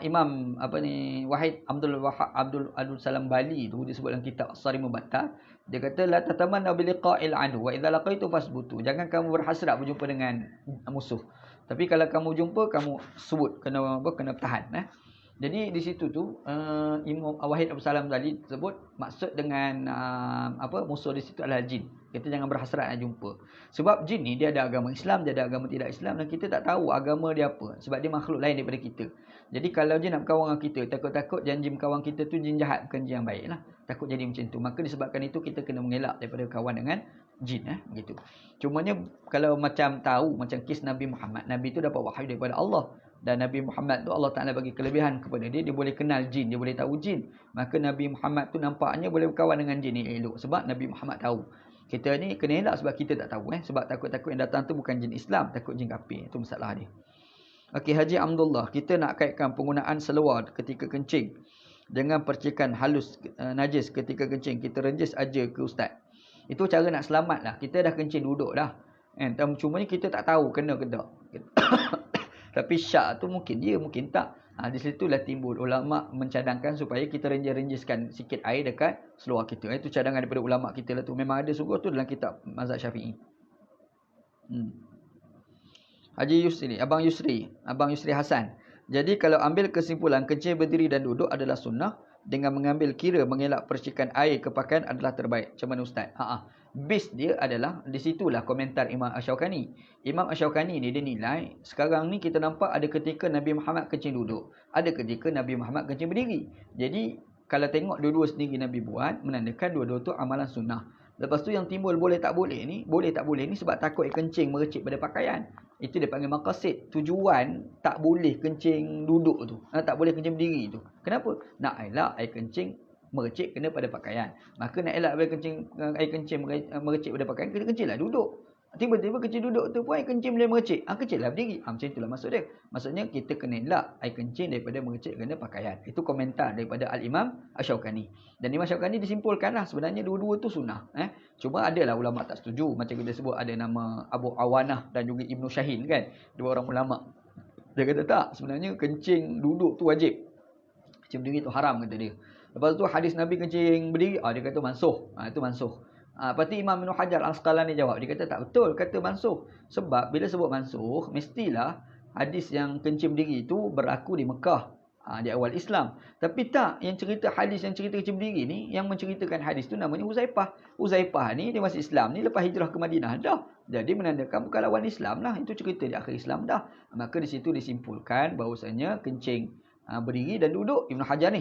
Imam apa ni Wahid Abdul Salam Bali tu dia sebut dalam kitab As-Sarim Mubattar, dia kata la tatamanna bi liqa'il adu wa idza laqaitu fasbutu. Jangan kamu berhasrat berjumpa dengan musuh. Tapi kalau kamu jumpa, kamu sebut, kena bertahan. Jadi di situ tu Imam Wahid Abdul Salam Bali sebut maksud dengan musuh di situ adalah jin. Kita jangan berhasrat nak jumpa. Sebab jin ni dia ada agama Islam, dia ada agama tidak Islam, dan kita tak tahu agama dia apa. Sebab dia makhluk lain daripada kita. Jadi kalau jin nak berkawan dengan kita, takut-takut janji berkawan kita tu jin jahat, bukan jin yang baik lah. Takut jadi macam tu. Maka disebabkan itu kita kena mengelak daripada kawan dengan jin. Begitu. Cumanya kalau macam tahu, macam kes Nabi Muhammad. Nabi tu dapat wahyu daripada Allah. Dan Nabi Muhammad tu Allah Ta'ala bagi kelebihan kepada dia. Dia boleh kenal jin, dia boleh tahu jin. Maka Nabi Muhammad tu nampaknya boleh berkawan dengan jin ni elok. Sebab Nabi Muhammad tahu. Kita ni kena elak sebab kita tak tahu. Sebab takut-takut yang datang tu bukan jin Islam, takut jin kafir. Itu masalah dia. Okey, Haji Abdullah, kita nak kaitkan penggunaan seluar ketika kencing dengan percikan halus najis ketika kencing. Kita renjis aja ke ustaz. Itu cara nak selamat lah. Kita dah kencing duduk dah. Cumanya kita tak tahu kena ke tak. Tapi syak tu mungkin dia, mungkin tak. Di situlah timbul ulama mencadangkan supaya kita renjis-renjiskan sikit air dekat seluar kita. Itu cadangan daripada ulama kita lah tu. Memang ada sungguh tu dalam kitab mazhab Syafi'i. Haji Yusri, Abang Yusri Hasan. Jadi kalau ambil kesimpulan kencing berdiri dan duduk adalah sunnah, dengan mengambil kira mengelak percikan air ke pakaian adalah terbaik. Macam mana ustaz? Base dia adalah, di situlah komentar Imam Asy-Syaukani. Imam Asy-Syaukani ni dia nilai, sekarang ni kita nampak ada ketika Nabi Muhammad kencing duduk, ada ketika Nabi Muhammad kencing berdiri. Jadi kalau tengok dua-dua sendiri Nabi buat, menandakan dua-dua tu amalan sunnah. Lepas tu yang timbul boleh tak boleh ni sebab takut kencing merecik pada pakaian. Itu dia panggil maqasid, tujuan tak boleh kencing duduk tu, tak boleh kencing berdiri tu. Kenapa? Nak elak air kencing merecik kena pada pakaian. Maka nak elak air kencing merecik pada pakaian, kena kencinglah duduk. Tiba-tiba kencing duduk tu pun air kencing boleh merecik. Kencinglah berdiri. Macam itulah maksud dia. Maksudnya kita kena elak air kencing daripada merecik kena pakaian. Itu komentar daripada Al-Imam Asy-Syaukani. Dan Imam Asy-Syaukani disimpulkanlah sebenarnya dua-dua tu sunnah. Cuma adalah ulama tak setuju. Macam kita sebut ada nama Abu Awanah dan juga Ibnu Syahin kan. Dua orang ulama. Dia kata tak. Sebenarnya kencing duduk tu wajib. Kencing berdiri tu haram kata dia. Lepas tu hadis Nabi kencing berdiri, dia kata mansuh. Itu mansuh. Lepas tu Imam Ibn Hajar Al-Asqalani jawab. Dia kata tak betul kata mansuh. Sebab bila sebut mansuh, mestilah hadis yang kencing berdiri itu berlaku di Mekah. Di awal Islam. Tapi tak, hadis yang cerita kencing berdiri ni, yang menceritakan hadis tu namanya Huzaifah. Huzaifah ni dia masih Islam ni lepas hijrah ke Madinah dah. Jadi menandakan bukan lawan Islam lah. Itu cerita di akhir Islam dah. Maka di situ disimpulkan bahawasanya kencing berdiri dan duduk Ibn Hajar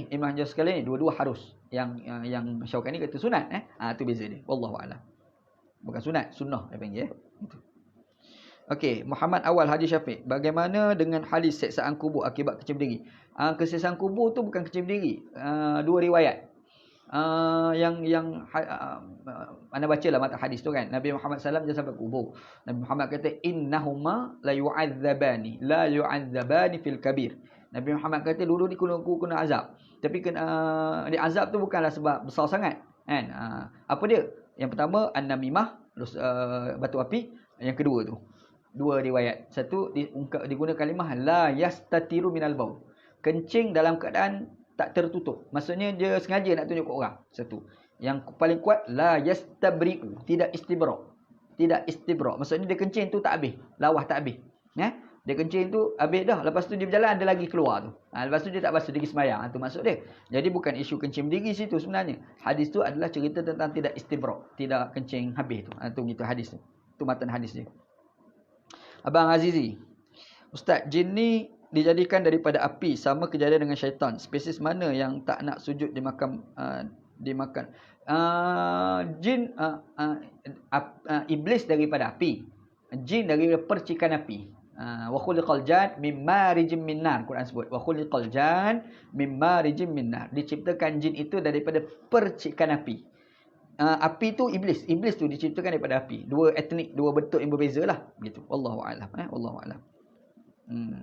sekalian ni dua-dua harus. Yang Syaukani kata sunat. Itu beza dia. Wallahu a'lam. Bukan sunat, sunnah dia panggil. Itu. Okey, Muhammad Awal Haji Syafiq. Bagaimana dengan hadis seksaan kubur akibat kencing berdiri? Keseksaan kubur tu bukan kencing berdiri. Dua riwayat. Anda bacalah mata hadis tu kan. Nabi Muhammad SAW dia sampai kubur. Nabi Muhammad kata innahuma la yu'adzabani fil kabir. Nabi Muhammad kata dulu ni kena azab. Tapi di azab tu bukanlah sebab besar sangat kan. Apa dia? Yang pertama an-namimah, batu api. Yang kedua tu dua riwayat. Satu digunakan kalimah la yastatiru minal baul. Kencing dalam keadaan tak tertutup. Maksudnya dia sengaja nak tunjuk ke orang. Satu. Yang paling kuat la yastabri'u, tidak istibra'. Tidak istibra'. Maksudnya dia kencing tu tak habis, lawah tak habis. Dia kencing tu habis dah. Lepas tu dia berjalan ada lagi keluar tu. Lepas tu dia tak basuh, dia pergi sembahyang. Itu maksud dia. Jadi bukan isu kencing berdiri situ sebenarnya. Hadis tu adalah cerita tentang tidak istibra', tidak kencing habis tu. Itu gitu hadis tu. Itu matan hadis dia. Abang Azizi. Ustaz, jin ni dijadikan daripada api, sama kejadian dengan syaitan. Spesies mana yang tak nak sujud dimakan? Iblis daripada api. Jin daripada percikan api. Wa khuliqal jan mimma rijim minnar. Quran sebut wa khuliqal jan mimma rijim minnar. Diciptakan jin itu daripada percikan api. Api tu iblis. Iblis tu diciptakan daripada api. Dua etnik, dua bentuk yang berbeza lah. Begitu. Wallahu a'lam. Wallahu a'lam.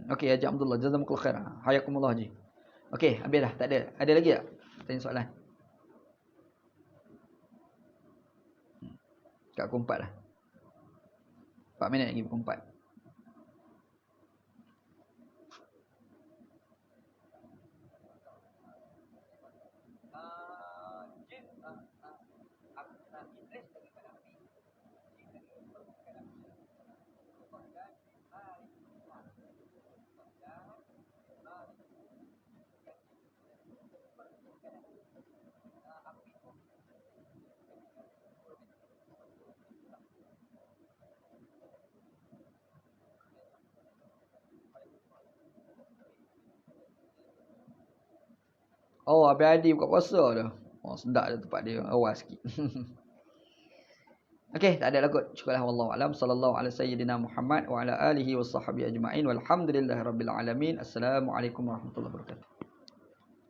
Okey, Haji Abdullah, jazakumullah khair. Hayakumullah Haji. Okey, habis dah. Tak ada. Ada lagi tak? Tanya soalan. Kat pukul 4 lah. 4 minit lagi pukul 4. Oh, Abang Adi buka puasa dah. Oh, sedap dah tempat dia. Awal sikit. Okey, tak ada lah kot. Cukuplah wallahu alam. Sallallahu ala sayyidina Muhammad wa ala alihi wa sahbihi ajma'in. Walhamdulillahirabbil alamin. Assalamualaikum warahmatullahi wabarakatuh.